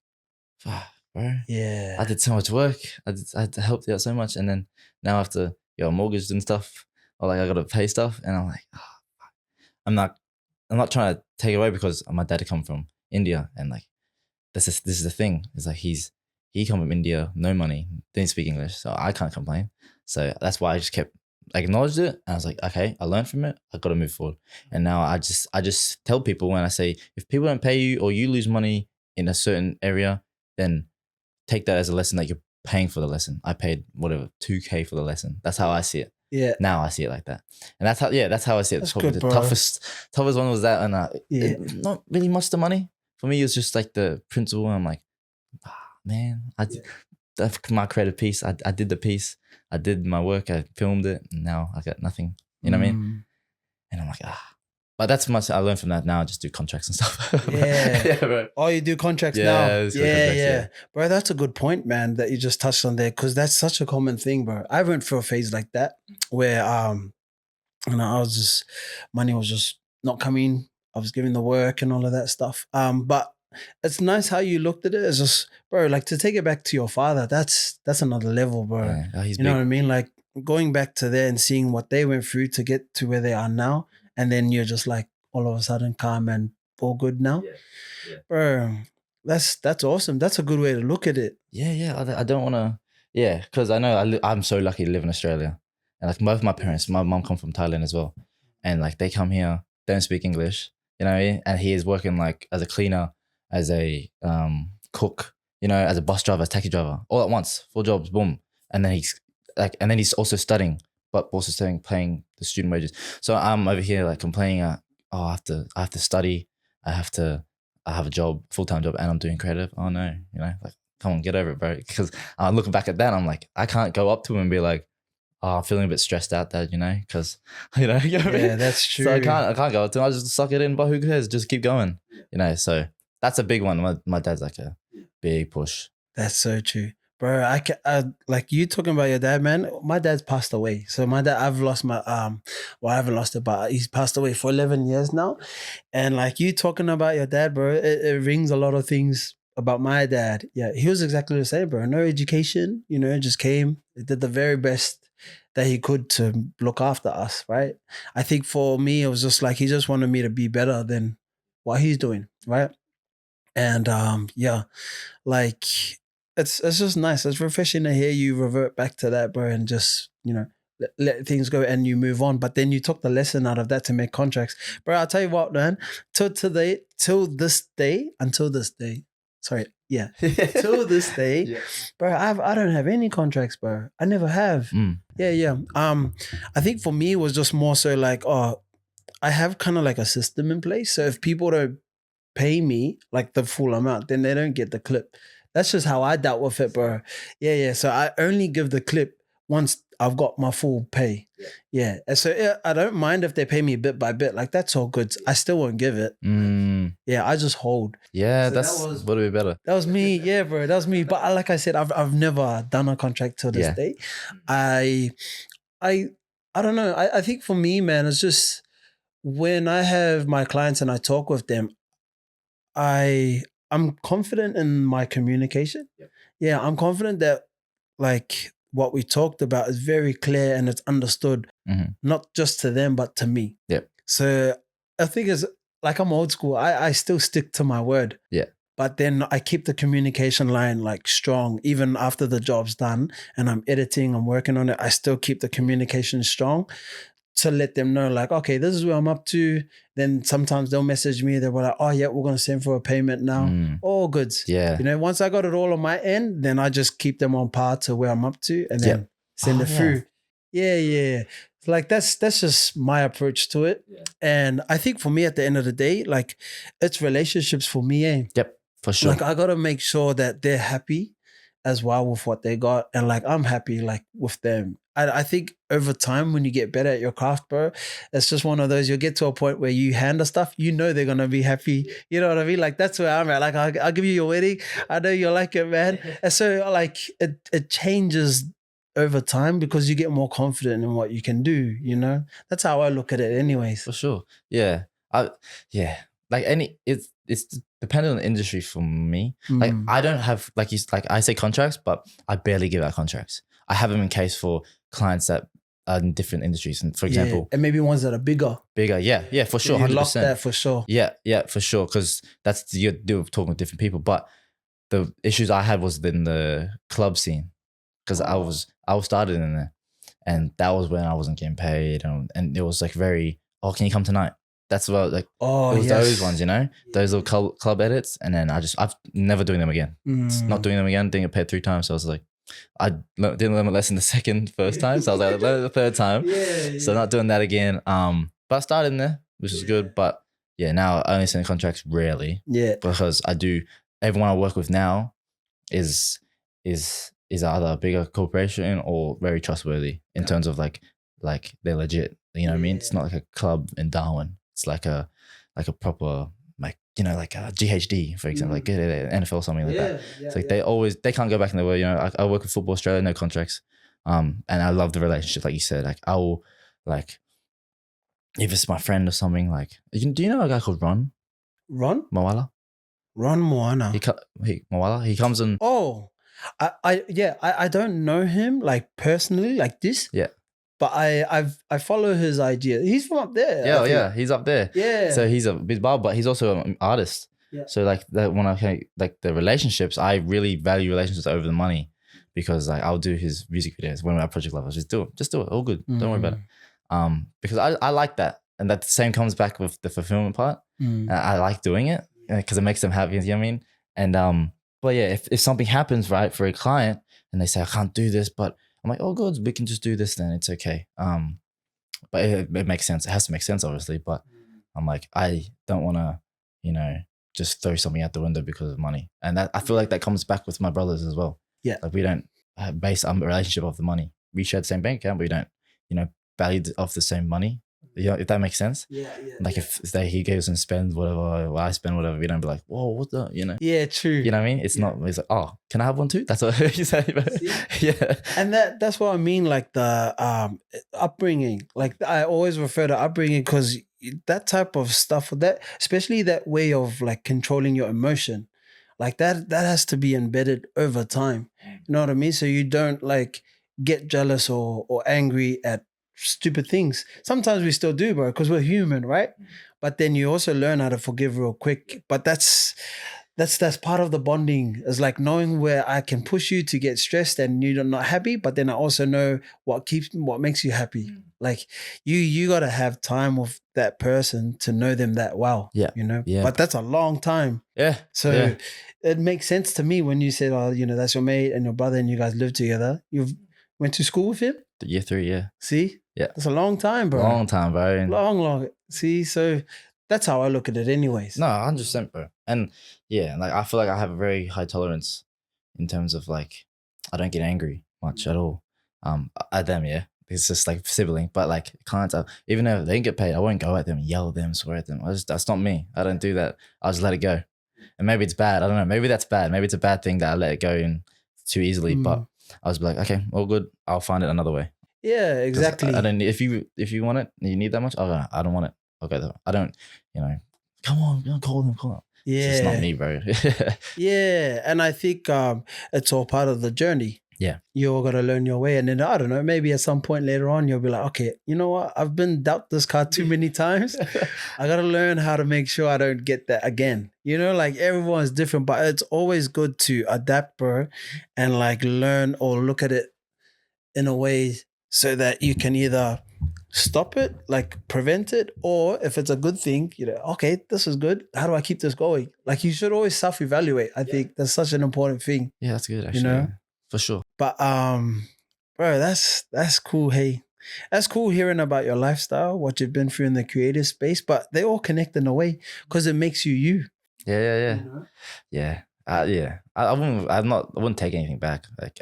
fuck, bro. Yeah. I did so much work. I had to help you out so much, and then now I have to get a mortgage and stuff, or like I got to pay stuff, and I'm like, oh, I'm not trying to take it away because my dad come from India, and like this is the thing. It's like he come from India, no money, didn't speak English, so I can't complain. So that's why I just kept acknowledged it, and I was like, okay, I learned from it. I got to move forward. And now I just tell people when I say, if people don't pay you or you lose money in a certain area, then take that as a lesson that you're paying for the lesson. I paid whatever $2,000 for the lesson. That's how I see it. Yeah. Now I see it like that, and that's how I see it. That's Probably good, the bro. toughest one was that, and not really much the money for me. It was just like the principle. I'm like, man, that's my creative piece. I did the piece. I did my work. I filmed it, and now I got nothing. You know what I mean? And I'm like, But that's much I learned from that. Now I just do contracts and stuff. Yeah. Bro. Oh, you do contracts Yeah, now? it's Yeah, contracts, yeah. yeah. Bro, that's a good point, man, that you just touched on there, because that's such a common thing, bro. I went through a phase like that where I was just, money was just not coming. I was giving the work and all of that stuff. But it's nice how you looked at it. It's just, bro, like to take it back to your father, that's another level, bro. Yeah. Oh, he's You know big. what I mean? Like going back to there and seeing what they went through to get to where they are now. And then you're just like all of a sudden calm and all good now. Yeah. Bro, that's awesome. That's a good way to look at it. Yeah. I don't want to. Yeah, because I know I'm so lucky to live in Australia, and like both my parents, my mom come from Thailand as well, and like they come here, don't speak English, you know what I mean? And he is working like as a cleaner, as a cook, you know, as a bus driver, as taxi driver, all at once, 4 jobs, boom, and then he's also studying, but also paying the student wages. So I'm over here like complaining, I have to study, I have a job, full-time job, and I'm doing creative. Oh no, you know, like come on, get over it, bro. Because I'm looking back at that, I'm like, I can't go up to him and be like, oh, I'm feeling a bit stressed out, Dad, you know, because you know what I mean? Yeah, that's true. So I can't go up to him. I just suck it in, but who cares? Just keep going, you know. So that's a big one. My dad's like a big push. That's so true. Bro, I like you talking about your dad, man. My dad's passed away. So my dad, I've lost my well, I haven't lost it, but he's passed away for 11 years now. And like you talking about your dad, bro, it rings a lot of things about my dad. Yeah, he was exactly the same, bro. No education, you know, just came, did the very best that he could to look after us, right? I think for me, it was just like he just wanted me to be better than what he's doing, right? And yeah, like it's just nice. It's refreshing to hear you revert back to that, bro, and just, you know, let things go and you move on. But then you took the lesson out of that to make contracts. Bro, I'll tell you what, man, until this day, sorry, yeah, till this day, Yeah. bro, I don't have any contracts, bro. I never have. Yeah. I think for me it was just more so like, oh, I have kind of like a system in place. So if people don't pay me like the full amount, then they don't get the clip. That's just how I dealt with it, bro. Yeah. So I only give the clip once I've got my full pay. Yeah. And so I don't mind if they pay me bit by bit. Like that's all good. I still won't give it. Yeah, I just hold. Yeah, So that's would be better. That was me. Yeah, bro. That was me. But like I said, I've never done a contract till this day. I don't know. I think for me, man, it's just when I have my clients and I talk with them, I'm confident in my communication. Yeah, I'm confident that like what we talked about is very clear and it's understood, not just to them, but to me. Yep. So I think it's like I'm old school. I still stick to my word. Yeah. But then I keep the communication line like strong, even after the job's done and I'm editing, I'm working on it. I still keep the communication strong to let them know like, okay, this is where I'm up to. Then sometimes they'll message me. They'll be like, oh yeah, we're going to send for a payment now. All goods. Yeah. You know, once I got it all on my end, then I just keep them on par to where I'm up to and then send it through. Yeah. Like that's just my approach to it. Yeah. And I think for me at the end of the day, like it's relationships for me, eh? Yep, for sure. Like I gotta make sure that they're happy as well with what they got. And like I'm happy like with them. I think over time when you get better at your craft, bro, it's just one of those, you'll get to a point where you handle stuff, you know they're gonna be happy. You know what I mean? Like that's where I'm at. Like I'll give you your wedding. I know you'll like it, man. And so like it changes over time because you get more confident in what you can do, you know? That's how I look at it anyways. For sure. Yeah. Like it's dependent on the industry for me. Like I don't have like I say contracts, but I barely give out contracts. I have them in case for clients that are in different industries. And for example, and maybe ones that are bigger. Yeah, for sure. You 100%. lock that for sure. Yeah, for sure. Because that's you do with talking with different people. But the issues I had was in the club scene. Because I was started in there, and that was when I wasn't getting paid, and it was like very, oh, can you come tonight? That's what like it was those ones, you know, those little club edits, and then I've never doing them again. Not doing them again. Didn't get paid 3 times, so I was like, I didn't learn my lesson the first time, so I was like, I learned it the third time, so not doing that again. But I started in there, which is good, but yeah, now I only send contracts rarely, because everyone I work with now is either a bigger corporation or very trustworthy in terms of like they're legit. You know what I mean? It's not like a club in Darwin. It's like a proper like, you know, like a GHD, for example, like NFL or something like that. It's like they can't go back in the way. You know, I work with Football Australia, no contracts. And I love the relationship, like you said. Like I will like if it's my friend or something, like do you know a guy called Ron? Ron Moala? Ron Moana. Moala. He comes in. Oh. I don't know him like personally like this. Yeah. But I follow his idea. He's from up there. Yeah, he's up there. Yeah. So he's a big bar, but he's also an artist. Yeah. So like that when like the relationships, I really value relationships over the money, because like I'll do his music videos when we're at project level. Just do it, all good. Don't worry about it. Because I like that, and that the same comes back with the fulfillment part. I like doing it because it makes them happy. You know what I mean? And but yeah, if something happens right for a client and they say I can't do this, but I'm like, oh good, we can just do this then. It's okay. But it makes sense. It has to make sense, obviously. But I'm like, I don't want to, you know, just throw something out the window because of money. And that I feel like that comes back with my brothers as well. Yeah. Like we don't base our relationship off the money. We share the same bank account, but we don't, you know, value off the same money. You know, if that makes sense. Yeah. Like if he goes and spends whatever, or I spend whatever, we don't be like, whoa, what the, you know? Yeah, true. You know what I mean? It's not. It's like, oh, can I have one too? That's what you say. Yeah. And that's what I mean. Like the upbringing. Like I always refer to upbringing because that type of stuff, that especially that way of like controlling your emotion, like that has to be embedded over time. You know what I mean? So you don't like get jealous or angry at stupid things. Sometimes we still do, bro, because we're human, right? But then you also learn how to forgive real quick. But that's part of the bonding, is like knowing where I can push you to get stressed and you're not happy, but then I also know what makes you happy. Like you got to have time with that person to know them that well. Yeah. You know? Yeah. But that's a long time. Yeah. So it makes sense to me when you said, oh, you know, that's your mate and your brother and you guys live together. You've went to school with him? Year 3, yeah. See? Yeah. That's a long time, bro. Long time, bro. And long. See? So that's how I look at it anyways. no, 100%, bro. And yeah, like I feel like I have a very high tolerance in terms of like, I don't get angry much at all. At them, yeah. It's just like sibling, but like clients, even though they get paid, I won't go at them, yell at them, swear at them. That's not me. I don't do that. I'll just let it go. And maybe it's bad. I don't know. Maybe that's bad. Maybe it's a bad thing that I let it go in too easily. But I was like, okay, all good. I'll find it another way. Yeah, exactly. I don't need, if you want it, you need that much. Okay, I don't want it. Okay, I don't. You know, come on, call them. Yeah, it's not me, bro. Yeah, and I think it's all part of the journey. Yeah, you all got to learn your way, and then I don't know, maybe at some point later on, you'll be like, okay, you know what? I've been dealt this card too many times. I got to learn how to make sure I don't get that again. You know, like everyone's different, but it's always good to adapt, bro, and like learn or look at it in a way so that you can either stop it, like prevent it, or if it's a good thing, you know, okay, this is good. How do I keep this going? Like you should always self-evaluate. I think that's such an important thing. Yeah, that's good, actually. You know, for sure. But bro, that's cool. Hey, That's cool hearing about your lifestyle, what you've been through in the creative space, but they all connect in a way because it makes you you. Yeah. You know? Yeah. Yeah. I wouldn't take anything back. Like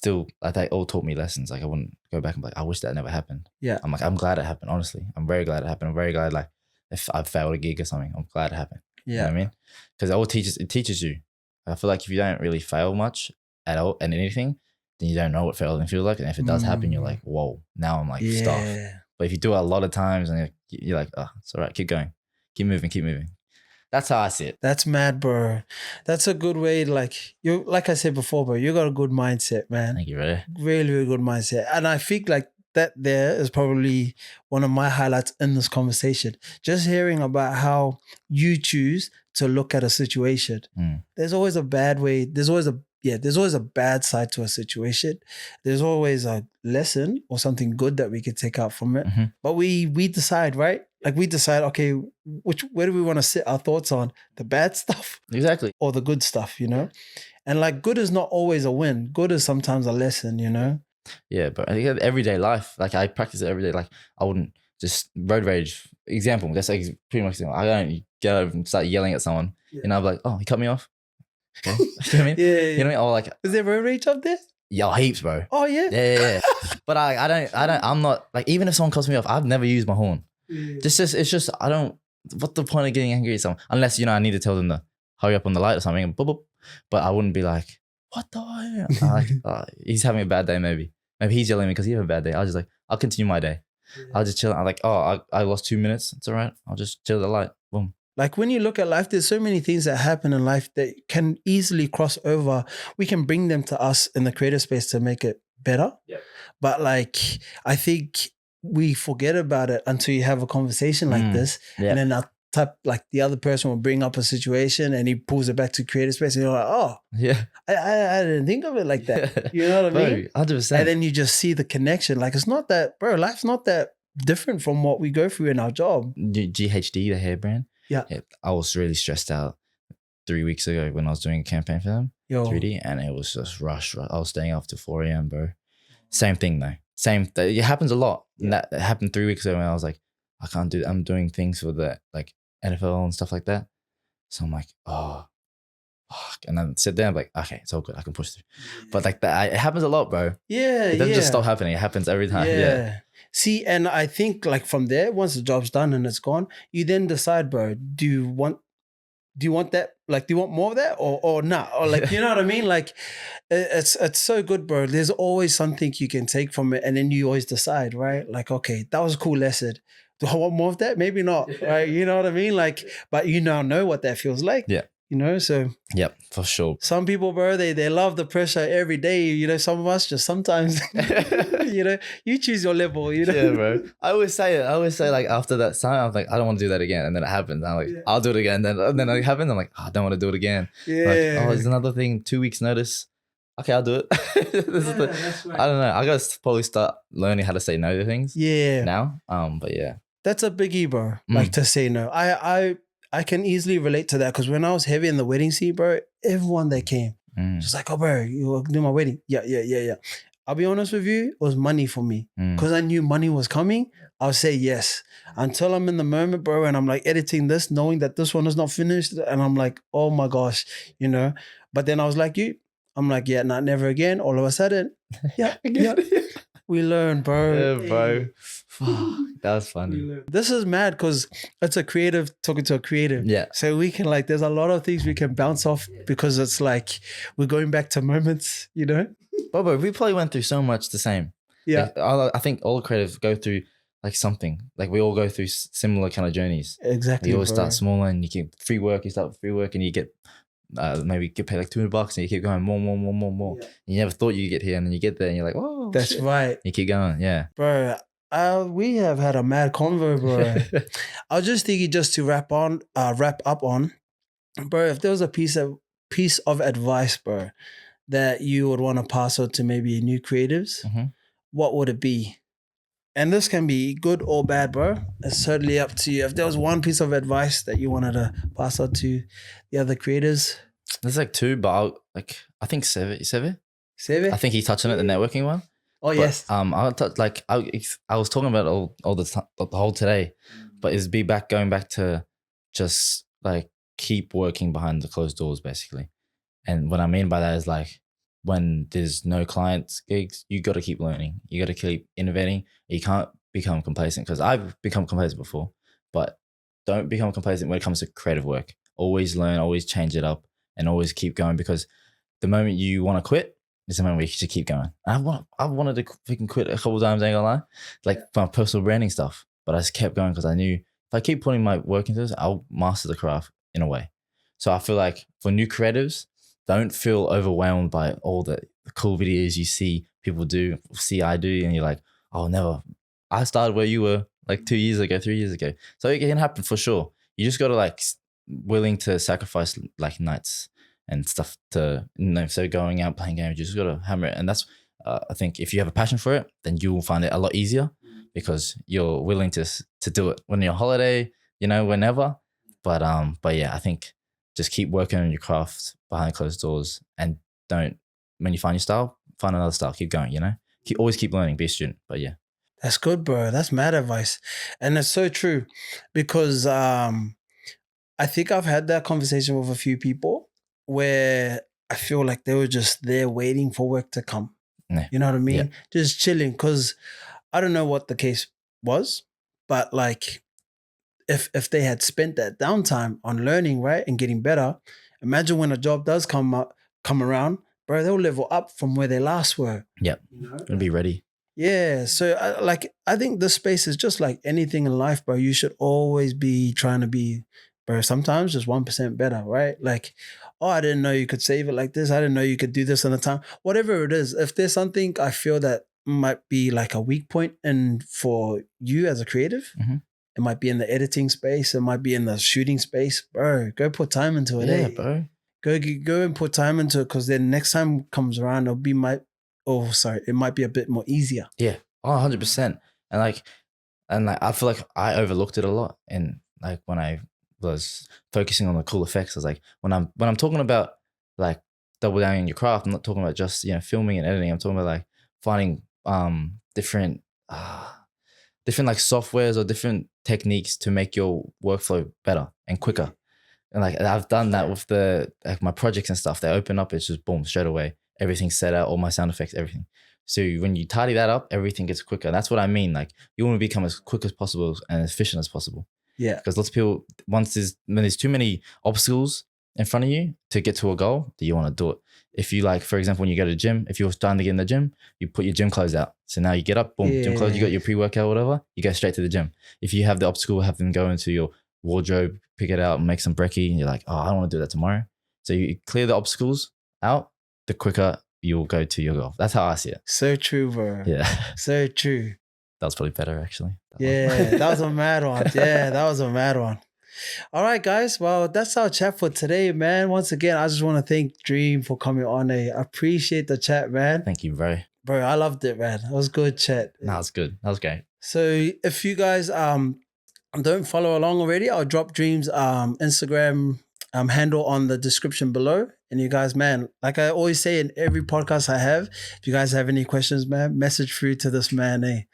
they all taught me lessons. Like I wouldn't go back and be like, I wish that never happened. Yeah. I'm like, I'm glad it happened. Honestly, I'm very glad it happened. I'm very glad, like, if I failed a gig or something, I'm glad it happened. You know what I mean? Because it teaches you. I feel like if you don't really fail much at all and anything, then you don't know what failing feels like. And if it does happen, you're like, whoa, now I'm like stuffed. But if you do it a lot of times and you're like, oh, it's all right, keep going, keep moving. That's how I see it. That's mad, bro. That's a good way. Like I said before, bro, you got a good mindset, man. Thank you, brother. Really, really good mindset. And I think like that there is probably one of my highlights in this conversation. Just hearing about how you choose to look at a situation. There's always a bad way. There's always a bad side to a situation. There's always a lesson or something good that we could take out from it. But we decide, right? Like we decide, okay, where do we want to sit our thoughts on? The bad stuff? Exactly. Or the good stuff, you know? And like good is not always a win. Good is sometimes a lesson, you know? Yeah, but I think everyday life, like I practice it every day. Like I wouldn't just road rage. Example, that's like pretty much. I don't get over and start yelling at someone, and I'm like, oh, he cut me off. Okay, you know what I mean? Yeah. You know what I mean? Or like, is there road rage up there? Yeah, heaps, bro. Oh yeah. Yeah. But I'm not like, even if someone cuts me off, I've never used my horn. It's just I don't. What's the point of getting angry at someone? Unless I need to tell them to hurry up on the light or something. And boop, boop. But I wouldn't be like, what the? Like, he's having a bad day. Maybe he's yelling at me because he had a bad day. I'll continue my day. I'll just chill. I'm like, oh, I lost 2 minutes. It's all right. I'll just chill the light. Boom. Like when you look at life, there's so many things that happen in life that can easily cross over. We can bring them to us in the creative space to make it better. Yep. But like, I think we forget about it until you have a conversation like this. Yeah. And then the other person will bring up a situation and he pulls it back to creative space and you're like, oh, yeah, I didn't think of it like that. You know what I mean? 100%. And then you just see the connection. Like it's not that, bro, life's not that different from what we go through in our job. GHD, the hair brand. Yeah. I was really stressed out 3 weeks ago when I was doing a campaign for them, 3D, and it was just rush. I was staying up to 4 a.m., bro. Same thing though. It happens a lot. And that happened 3 weeks ago when I was like, I can't do that. I'm doing things for the like NFL and stuff like that. So I'm like, oh, fuck. And then sit there, I'm like, okay, it's all good. I can push through. But like that, it happens a lot, bro. Yeah, it doesn't just stop happening. It happens every time. Yeah. See, and I think like from there, once the job's done and it's gone, you then decide, bro, do you want that? Like, do you want more of that or not? Or like, you know what I mean? Like, it's so good, bro. There's always something you can take from it. And then you always decide, right? Like, okay, that was a cool lesson. Do I want more of that? Maybe not, right? You know what I mean? Like, but you now know what that feels like. Yeah. You know, so. Yep, for sure. Some people, bro, they love the pressure every day. You know, some of us just sometimes, you know, you choose your level, you know. Yeah, bro. I always say like after that time, I'm like, I don't want to do that again. And then it happens. I'm like, I'll do it again. And then it happens. I'm like, I don't want to do it again. Yeah. Like, there's another thing, 2 weeks notice. Okay, I'll do it. That's right. I don't know. I got to probably start learning how to say no to things. Yeah. Now. But yeah. That's a biggie, bro. Like to say no. I can easily relate to that because when I was heavy in the wedding scene, bro, everyone that came, just like, oh, bro, you will do my wedding. Yeah. I'll be honest with you, it was money for me because I knew money was coming. I'll say yes until I'm in the moment, bro, and I'm like editing this, knowing that this one is not finished, and I'm like, oh my gosh, you know. But then I was like, I'm like, yeah, not never again. All of a sudden, yeah. We learn, bro. Yeah, bro. That was funny. This is mad because it's a creative talking to a creative. Yeah. So we can like, there's a lot of things we can bounce off because it's like we're going back to moments, you know? But we probably went through so much the same. Yeah. Like, I think all creatives go through like something. Like we all go through similar kind of journeys. Exactly. You always start small and you get free work. You start with free work and you get maybe get paid like $200 and you keep going more. Yeah. You never thought you'd get here and then you get there and you're like, oh, that's shit. Right. You keep going. Yeah. Bro. We have had a mad convo, bro. I was just thinking, just to wrap up on, bro. If there was a piece of advice, bro, that you would want to pass on to maybe new creatives, what would it be? And this can be good or bad, bro. It's totally up to you. If there was one piece of advice that you wanted to pass on to the other creators, there's like two, but I think Seve. Seve? I think he touched on it, the networking one. Oh, yes. I was talking about all the whole today, but it's going back to just like keep working behind the closed doors, basically. And what I mean by that is like when there's no clients gigs, you got to keep learning. You got to keep innovating. You can't become complacent, because I've become complacent before, but don't become complacent when it comes to creative work. Always learn, always change it up, and always keep going, because the moment you want to quit is the moment where you should keep going. I've wanted to freaking quit a couple of times, ain't gonna lie, like my personal branding stuff, but I just kept going because I knew if I keep putting my work into this, I'll master the craft in a way. So I feel like for new creatives, don't feel overwhelmed by all the cool videos you see people do, I do, and you're like, oh, never. I started where you were like 2 years ago, 3 years ago. So it can happen for sure. You just got to like willing to sacrifice like nights and stuff to, so going out playing games, you just got to hammer it. And that's, I think if you have a passion for it, then you will find it a lot easier because you're willing to do it when you're on holiday, whenever. But yeah, I think just keep working on your craft behind closed doors, and don't, when you find your style, find another style, keep going, always keep learning, be a student. But yeah. That's good, bro. That's mad advice. And it's so true because I think I've had that conversation with a few people where I feel like they were just there waiting for work to come. Yeah. You know what I mean? Yeah. Just chilling, because I don't know what the case was, but like if they had spent that downtime on learning, right, and getting better, imagine when a job does come around, bro, they'll level up from where they last were. Yep. And be ready. Yeah. So I think this space is just like anything in life, bro. You should always be trying to be, bro, sometimes just 1% better, right? Like, oh, I didn't know you could save it like this. I didn't know you could do this on a time. Whatever it is, if there's something I feel that might be like a weak point and for you as a creative, it might be in the editing space, it might be in the shooting space, bro, go put time into it. Yeah, bro. Go and put time into it, because then next time comes around, it might be a bit more easier. Yeah. Oh, 100%. And I feel like I overlooked it a lot. And like when I was focusing on the cool effects, I was like, when I'm talking about like double down in your craft, I'm not talking about just, filming and editing. I'm talking about like finding different like softwares or different techniques to make your workflow better and quicker. And like I've done that with my projects and stuff. They open up, it's just boom, straight away. Everything's set out, all my sound effects, everything. So when you tidy that up, everything gets quicker. That's what I mean. Like you want to become as quick as possible and as efficient as possible. Yeah. Because lots of people, when there's too many obstacles in front of you to get to a goal, do you want to do it? If you like, for example, when you go to the gym, if you're starting to get in the gym, you put your gym clothes out. So now you get up, boom, gym clothes, you got your pre-workout, whatever, you go straight to the gym. If you have the obstacle, have them go into your wardrobe, pick it out and make some brekkie, and you're like, oh, I don't want to do that tomorrow. So you clear the obstacles out, the quicker you'll go to your goal. That's how I see it. So true, bro. Yeah. So true. That was probably better, actually. That was a mad one. Yeah, that was a mad one. All right, guys. Well, that's our chat for today, man. Once again, I just want to thank Dream for coming on. I appreciate the chat, man. Thank you, bro. Bro, I loved it, man. It was good chat. That was good. That was great. So if you guys don't follow along already, I'll drop Dream's Instagram handle on the description below. And you guys, man, like I always say in every podcast I have, if you guys have any questions, man, message through to this man,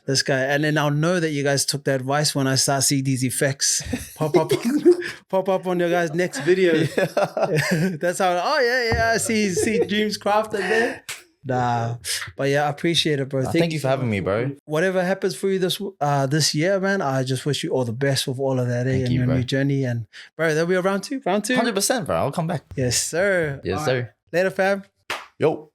this guy. And then I'll know that you guys took that advice when I start seeing these effects pop up on your guys' next video. Yeah. That's how, I see Dreams crafted there. Nah, but yeah, I appreciate it, bro. Thank you for having me, bro. Whatever happens for you this year, man, I just wish you all the best with all of that, Thank and you, your bro. new journey. And bro, there'll be a round two. 100%, bro. I'll come back. Yes, sir. Yes, All sir. right. Later, fam. Yo.